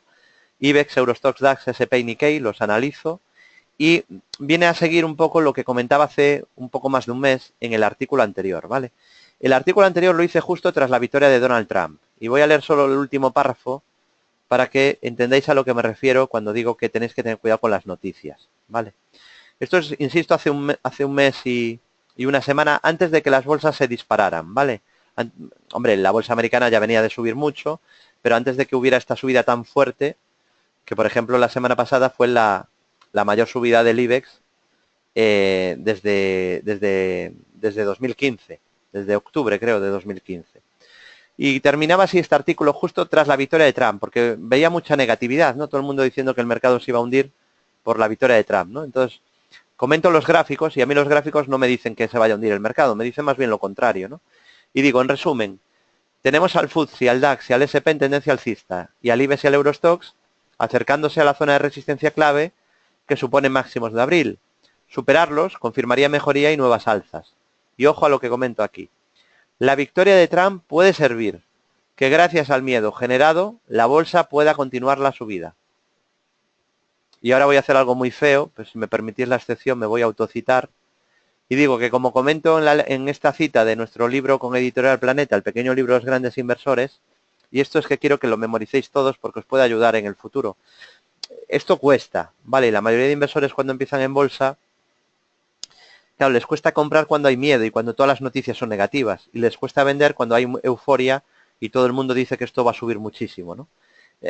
IBEX, Eurostoxx, DAX, SP y Nikkei, los analizo. Y viene a seguir un poco lo que comentaba hace un poco más de un mes en el artículo anterior, ¿vale? El artículo anterior lo hice justo tras la victoria de Donald Trump. Y voy a leer solo el último párrafo para que entendáis a lo que me refiero cuando digo que tenéis que tener cuidado con las noticias, ¿vale? Esto es, insisto, hace un mes y una semana antes de que las bolsas se dispararan, ¿vale? Hombre, la bolsa americana ya venía de subir mucho, pero antes de que hubiera esta subida tan fuerte, que por ejemplo la semana pasada fue la mayor subida del IBEX desde 2015, desde octubre creo de 2015. Y terminaba así este artículo justo tras la victoria de Trump, porque veía mucha negatividad, ¿no? Todo el mundo diciendo que el mercado se iba a hundir por la victoria de Trump, ¿no? Entonces, comento los gráficos y a mí los gráficos no me dicen que se vaya a hundir el mercado, me dicen más bien lo contrario, ¿no? Y digo, en resumen, tenemos al FTSE, al DAX y al SP en tendencia alcista y al IBEX y al Eurostoxx acercándose a la zona de resistencia clave que supone máximos de abril. Superarlos confirmaría mejoría y nuevas alzas. Y ojo a lo que comento aquí. La victoria de Trump puede servir que gracias al miedo generado la bolsa pueda continuar la subida. Y ahora voy a hacer algo muy feo, pues si me permitís la excepción me voy a autocitar. Y digo que como comento en esta cita de nuestro libro con Editorial Planeta, el pequeño libro de los grandes inversores, y esto es que quiero que lo memoricéis todos porque os puede ayudar en el futuro. Esto cuesta, ¿vale? La mayoría de inversores cuando empiezan en bolsa, claro, les cuesta comprar cuando hay miedo y cuando todas las noticias son negativas. Y les cuesta vender cuando hay euforia y todo el mundo dice que esto va a subir muchísimo, ¿no?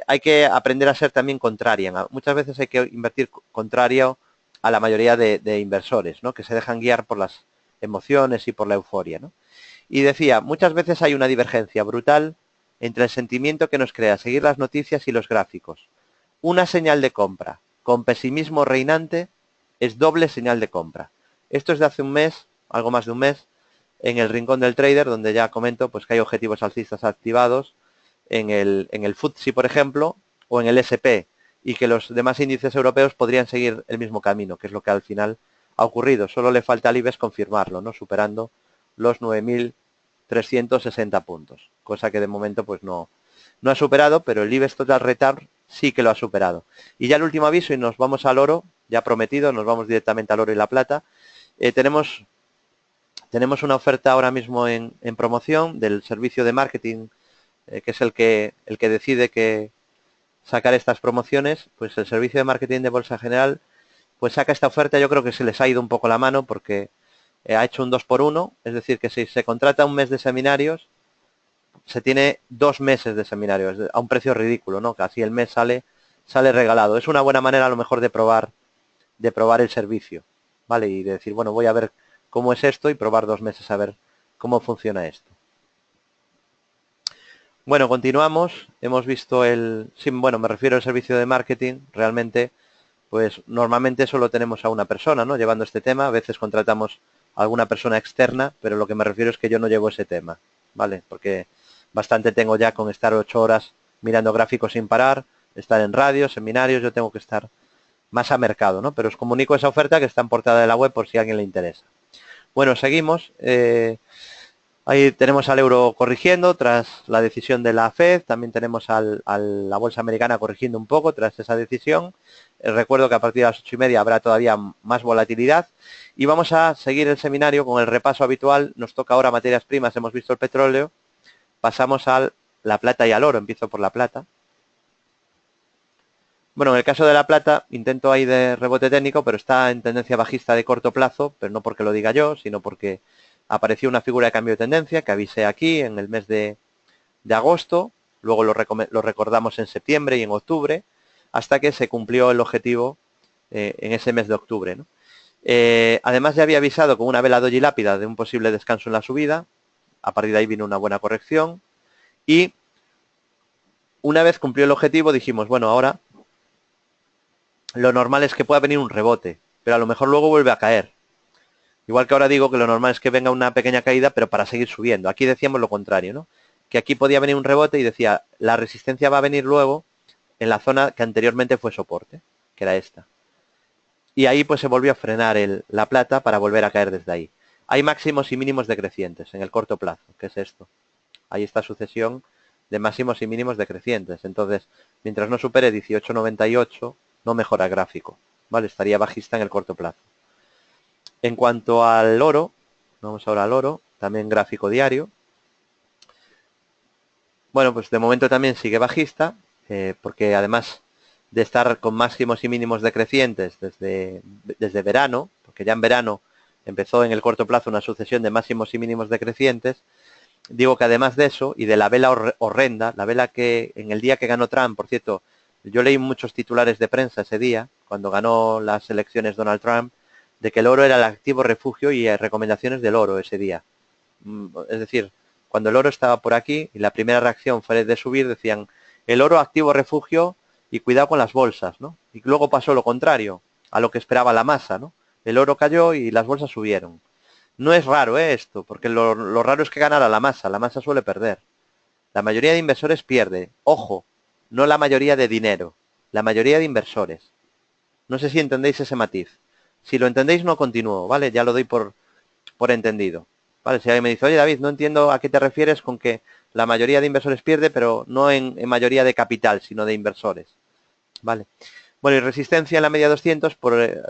Hay que aprender a ser también contraria. Muchas veces hay que invertir contrario a la mayoría de inversores, ¿no? Que se dejan guiar por las emociones y por la euforia, ¿no? Y decía, muchas veces hay una divergencia brutal entre el sentimiento que nos crea seguir las noticias y los gráficos. Una señal de compra con pesimismo reinante es doble señal de compra. Esto es de hace un mes, algo más de un mes, en el Rincón del Trader, donde ya comento pues que hay objetivos alcistas activados en el FTSE, por ejemplo, o en el SP, y que los demás índices europeos podrían seguir el mismo camino, que es lo que al final ha ocurrido. Solo le falta al IBEX confirmarlo, ¿no? Superando los 9.360 puntos, cosa que de momento pues no ha superado, pero el IBEX Total Return sí que lo ha superado. Y ya el último aviso, y nos vamos al oro, ya prometido, nos vamos directamente al oro y la plata. Tenemos Tenemos una oferta ahora mismo en promoción del servicio de marketing, que es el que decide que sacar estas promociones. Pues el servicio de marketing de Bolsa General pues saca esta oferta. Yo creo que se les ha ido un poco la mano porque ha hecho un 2 por 1, es decir, que si se contrata un mes de seminarios, se tiene 2 meses de seminarios a un precio ridículo, ¿no? Casi el mes sale regalado. Es una buena manera a lo mejor de probar el servicio, ¿vale? Y de decir, bueno, voy a ver cómo es esto y probar 2 meses a ver cómo funciona esto. Bueno, continuamos. Hemos visto sí, bueno, me refiero al servicio de marketing. Realmente, pues normalmente solo tenemos a una persona, ¿no? Llevando este tema. A veces contratamos a alguna persona externa, pero lo que me refiero es que yo no llevo ese tema, ¿vale? Porque bastante tengo ya con estar 8 horas mirando gráficos sin parar, estar en radio, seminarios. Yo tengo que estar más a mercado, ¿no? Pero os comunico esa oferta que está en portada de la web por si a alguien le interesa. Bueno, seguimos. Ahí tenemos al euro corrigiendo tras la decisión de la Fed. También tenemos a la bolsa americana corrigiendo un poco tras esa decisión. Recuerdo que a partir de las 8:30 habrá todavía más volatilidad. Y vamos a seguir el seminario con el repaso habitual. Nos toca ahora materias primas. Hemos visto el petróleo. Pasamos a la plata y al oro. Empiezo por la plata. Bueno, en el caso de la plata, intento ahí de rebote técnico, pero está en tendencia bajista de corto plazo, pero no porque lo diga yo, sino porque apareció una figura de cambio de tendencia que avisé aquí en el mes de agosto, luego lo recordamos en septiembre y en octubre, hasta que se cumplió el objetivo en ese mes de octubre, ¿no? Además ya había avisado con una vela doji lápida de un posible descanso en la subida. A partir de ahí vino una buena corrección y una vez cumplió el objetivo dijimos, bueno, ahora lo normal es que pueda venir un rebote, pero a lo mejor luego vuelve a caer. Igual que ahora digo que lo normal es que venga una pequeña caída, pero para seguir subiendo. Aquí decíamos lo contrario, ¿no? Que aquí podía venir un rebote y decía, la resistencia va a venir luego en la zona que anteriormente fue soporte, que era esta. Y ahí pues se volvió a frenar la plata para volver a caer desde ahí. Hay máximos y mínimos decrecientes en el corto plazo, que es esto. Hay esta sucesión de máximos y mínimos decrecientes. Entonces, mientras no supere 18,98, no mejora el gráfico, ¿vale? Estaría bajista en el corto plazo. En cuanto al oro, vamos ahora al oro, también gráfico diario. Bueno, pues de momento también sigue bajista, porque además de estar con máximos y mínimos decrecientes desde verano, porque ya en verano empezó en el corto plazo una sucesión de máximos y mínimos decrecientes, digo que además de eso, y de la vela horrenda, la vela que en el día que ganó Trump, por cierto, yo leí muchos titulares de prensa ese día, cuando ganó las elecciones Donald Trump, de que el oro era el activo refugio y recomendaciones del oro ese día. Es decir, cuando el oro estaba por aquí y la primera reacción fue de subir, decían, el oro activo refugio y cuidado con las bolsas, ¿no? Y luego pasó lo contrario a lo que esperaba la masa, ¿no? El oro cayó y las bolsas subieron. No es raro esto, porque lo raro es que ganara la masa suele perder. La mayoría de inversores pierde, ojo, no la mayoría de dinero, la mayoría de inversores. No sé si entendéis ese matiz. Si lo entendéis no continúo, ¿vale? Ya lo doy por entendido. ¿Vale? Si alguien me dice, oye David, no entiendo a qué te refieres con que la mayoría de inversores pierde, pero no en mayoría de capital, sino de inversores. ¿Vale? Bueno, y resistencia en la media 200,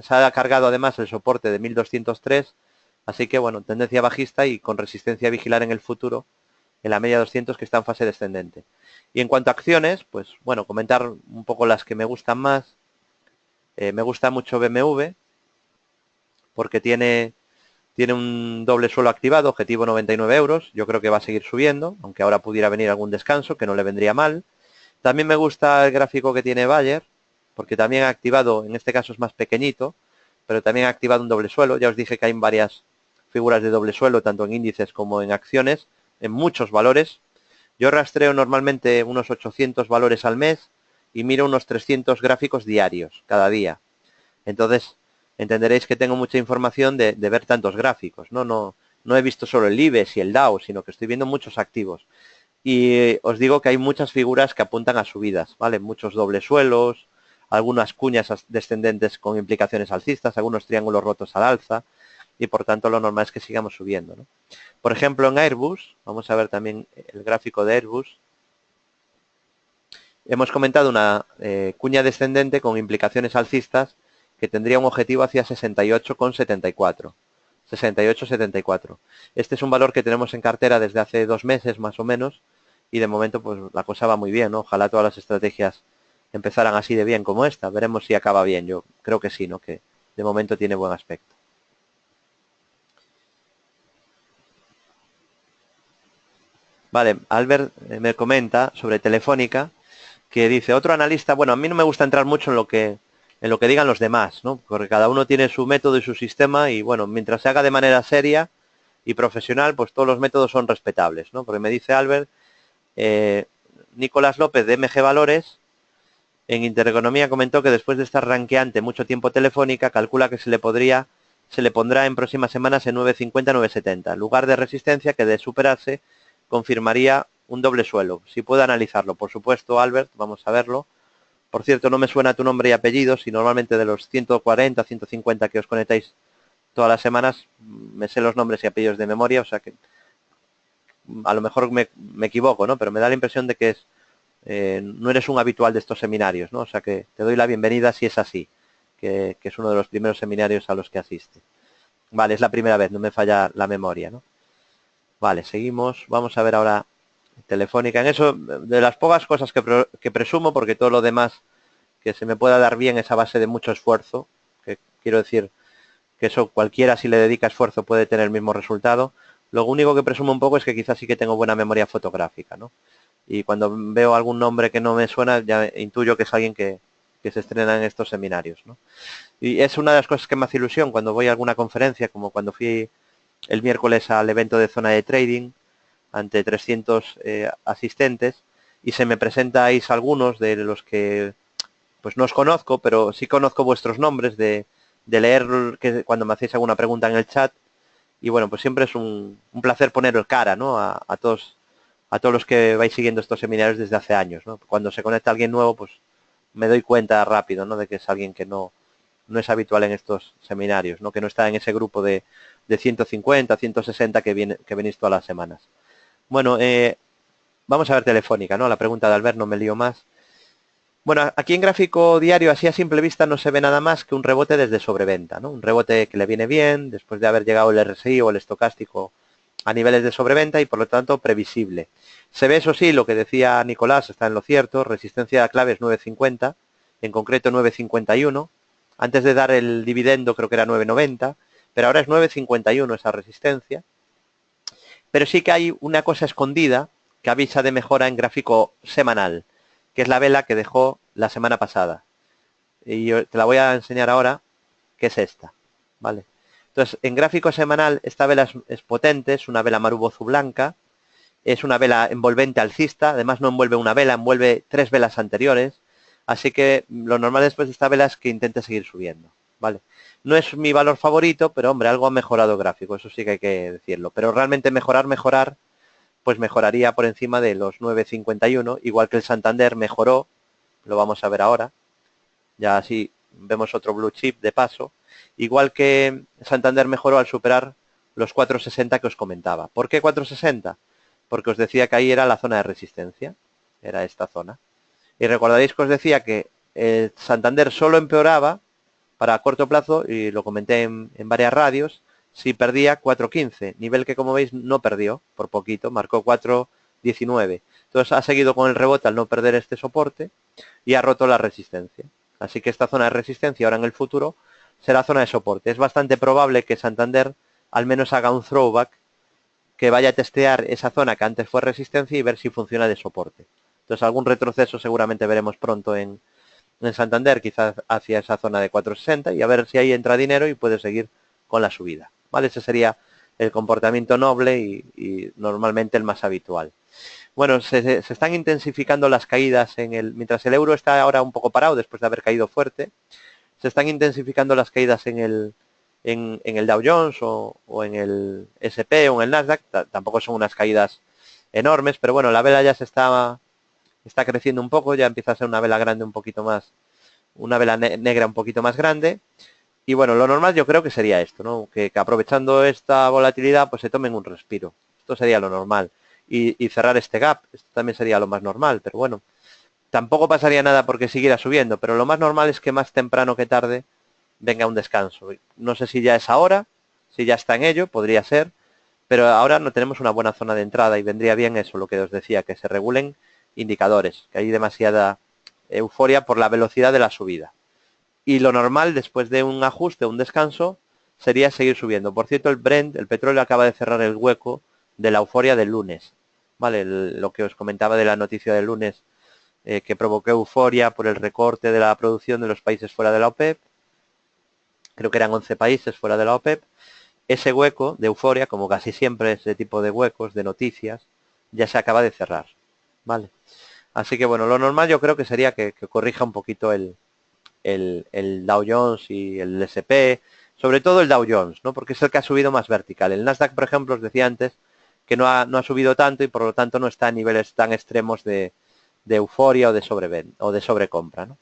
se ha cargado además el soporte de 1203, así que bueno, tendencia bajista y con resistencia a vigilar en el futuro en la media 200 que está en fase descendente. Y en cuanto a acciones, pues bueno, comentar un poco las que me gustan más. Me gusta mucho BMW porque tiene un doble suelo activado, objetivo 99 euros. Yo creo que va a seguir subiendo, aunque ahora pudiera venir algún descanso, que no le vendría mal. También me gusta el gráfico que tiene Bayer, porque también ha activado, en este caso es más pequeñito, pero también ha activado un doble suelo. Ya os dije que hay varias figuras de doble suelo, tanto en índices como en acciones, en muchos valores. Yo rastreo normalmente unos 800 valores al mes y miro unos 300 gráficos diarios, cada día. Entonces, entenderéis que tengo mucha información de ver tantos gráficos, ¿no? No he visto solo el IBEX y el Dow, sino que estoy viendo muchos activos. Y os digo que hay muchas figuras que apuntan a subidas, ¿vale? Muchos dobles suelos, algunas cuñas descendentes con implicaciones alcistas, algunos triángulos rotos al alza, y por tanto lo normal es que sigamos subiendo, ¿no? Por ejemplo, en Airbus, vamos a ver también el gráfico de Airbus, hemos comentado una cuña descendente con implicaciones alcistas que tendría un objetivo hacia 68,74. 68,74. Este es un valor que tenemos en cartera desde hace 2 meses más o menos y de momento pues la cosa va muy bien, ¿no? Ojalá todas las estrategias empezaran así de bien como esta. Veremos si acaba bien. Yo creo que sí, ¿no? Que de momento tiene buen aspecto. Vale, Albert me comenta sobre Telefónica que dice otro analista, bueno, a mí no me gusta entrar mucho en lo que digan los demás, ¿no? Porque cada uno tiene su método y su sistema y bueno, mientras se haga de manera seria y profesional, pues todos los métodos son respetables, ¿no? Porque me dice Albert, eh, Nicolás López de MG Valores en Intereconomía comentó que después de estar ranqueante mucho tiempo Telefónica, calcula que se le pondrá en próximas semanas en 950-970, lugar de resistencia que de superarse confirmaría un doble suelo. Si puede analizarlo, por supuesto, Albert, vamos a verlo. Por cierto, no me suena tu nombre y apellido, si normalmente de los 140, 150 que os conectáis todas las semanas, me sé los nombres y apellidos de memoria, o sea que a lo mejor me equivoco, ¿no? Pero me da la impresión de que no eres un habitual de estos seminarios, ¿no? O sea que te doy la bienvenida si es así, que es uno de los primeros seminarios a los que asiste. Vale, es la primera vez, no me falla la memoria, ¿no? Vale, seguimos. Vamos a ver ahora Telefónica. En eso, de las pocas cosas que presumo, porque todo lo demás que se me pueda dar bien es a base de mucho esfuerzo, que quiero decir que eso cualquiera si le dedica esfuerzo puede tener el mismo resultado. Lo único que presumo un poco es que quizás sí que tengo buena memoria fotográfica, ¿no? Y cuando veo algún nombre que no me suena, ya intuyo que es alguien que se estrena en estos seminarios, ¿no? Y es una de las cosas que me hace ilusión cuando voy a alguna conferencia, como cuando fui el miércoles al evento de zona de trading, ante 300 asistentes, y se me presentáis algunos de los que pues no os conozco, pero sí conozco vuestros nombres de leer que cuando me hacéis alguna pregunta en el chat. Y bueno, pues siempre es un placer poneros cara, ¿no? A todos los que vais siguiendo estos seminarios desde hace años, ¿no? Cuando se conecta alguien nuevo, pues me doy cuenta rápido, ¿no? De que es alguien que no es habitual en estos seminarios, ¿no? Que no está en ese grupo de 150, 160 que venís todas las semanas. Bueno, vamos a ver Telefónica, ¿no? La pregunta de Albert, no me lío más. Bueno, aquí en gráfico diario, así a simple vista, no se ve nada más que un rebote desde sobreventa, ¿no? Un rebote que le viene bien después de haber llegado el RSI o el estocástico a niveles de sobreventa y por lo tanto previsible. Se ve, eso sí, lo que decía Nicolás, está en lo cierto, resistencia clave es 9.50, en concreto 9.51. Antes de dar el dividendo creo que era 9.90, pero ahora es 9.51 esa resistencia. Pero sí que hay una cosa escondida que avisa de mejora en gráfico semanal, que es la vela que dejó la semana pasada. Y yo te la voy a enseñar ahora, que es esta, ¿vale? Entonces, en gráfico semanal, esta vela es potente, es una vela Marubozu blanca, es una vela envolvente alcista, además no envuelve una vela, envuelve 3 velas anteriores, así que lo normal después de esta vela es que intente seguir subiendo, ¿vale? No es mi valor favorito, pero hombre, algo ha mejorado gráfico, eso sí que hay que decirlo. Pero realmente mejorar, pues mejoraría por encima de los 9.51, igual que el Santander mejoró, lo vamos a ver ahora, ya así vemos otro blue chip de paso, igual que Santander mejoró al superar los 4.60 que os comentaba. ¿Por qué 4.60? Porque os decía que ahí era la zona de resistencia, era esta zona. Y recordaréis que os decía que Santander solo empeoraba para corto plazo, y lo comenté en varias radios, si perdía 4.15, nivel que como veis no perdió por poquito, marcó 4.19. Entonces ha seguido con el rebote al no perder este soporte y ha roto la resistencia. Así que esta zona de resistencia ahora en el futuro será zona de soporte. Es bastante probable que Santander al menos haga un throwback que vaya a testear esa zona que antes fue resistencia y ver si funciona de soporte. Entonces algún retroceso seguramente veremos pronto en Santander, quizás hacia esa zona de 4.60 y a ver si ahí entra dinero y puede seguir con la subida. ¿Vale? Ese sería el comportamiento noble y normalmente el más habitual. Bueno, se están intensificando las caídas mientras el euro está ahora un poco parado después de haber caído fuerte, se están intensificando las caídas en el Dow Jones o en el S&P o en el Nasdaq. Tampoco son unas caídas enormes, pero bueno, la vela ya está creciendo un poco, ya empieza a ser una vela grande un poquito más, una vela negra un poquito más grande. Y bueno, lo normal yo creo que sería esto, ¿no? Que aprovechando esta volatilidad, pues se tomen un respiro. Esto sería lo normal. Y cerrar este gap, esto también sería lo más normal, pero bueno, tampoco pasaría nada porque siguiera subiendo, pero lo más normal es que más temprano que tarde venga un descanso. No sé si ya es ahora, si ya está en ello, podría ser, pero ahora no tenemos una buena zona de entrada y vendría bien eso, lo que os decía, que se regulen indicadores, que hay demasiada euforia por la velocidad de la subida. Y lo normal, después de un ajuste, un descanso, sería seguir subiendo. Por cierto, el Brent, el petróleo, acaba de cerrar el hueco de la euforia del lunes. Vale, lo que os comentaba de la noticia del lunes, que provocó euforia por el recorte de la producción de los países fuera de la OPEP. Creo que eran 11 países fuera de la OPEP. Ese hueco de euforia, como casi siempre ese tipo de huecos de noticias, ya se acaba de cerrar. Vale. Así que bueno, lo normal yo creo que sería que corrija un poquito el Dow Jones y el S&P, sobre todo el Dow Jones, ¿no? Porque es el que ha subido más vertical. El Nasdaq, por ejemplo, os decía antes que no ha subido tanto y por lo tanto no está a niveles tan extremos de euforia o de sobrecompra, ¿no?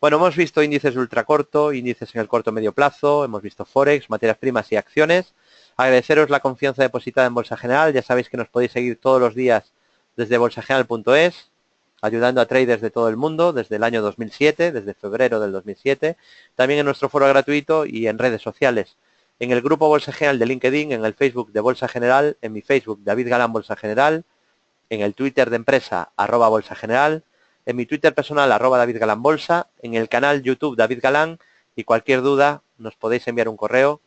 Bueno, hemos visto índices de ultracorto, índices en el corto medio plazo, hemos visto Forex, materias primas y acciones. Agradeceros la confianza depositada en Bolsa General. Ya sabéis que nos podéis seguir todos los días desde bolsageneral.es, ayudando a traders de todo el mundo desde el año 2007, desde febrero del 2007. También en nuestro foro gratuito y en redes sociales. En el grupo Bolsa General de LinkedIn, en el Facebook de Bolsa General, en mi Facebook David Galán Bolsa General, en el Twitter de empresa @Bolsa General, en mi Twitter personal @David Galán Bolsa, en el canal YouTube David Galán, y cualquier duda nos podéis enviar un correo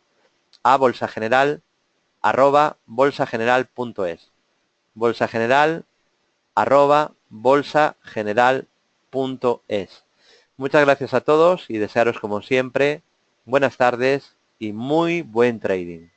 a bolsageneral@bolsageneral.es. bolsageneral@bolsageneral.es. Muchas gracias a todos y desearos como siempre buenas tardes y muy buen trading.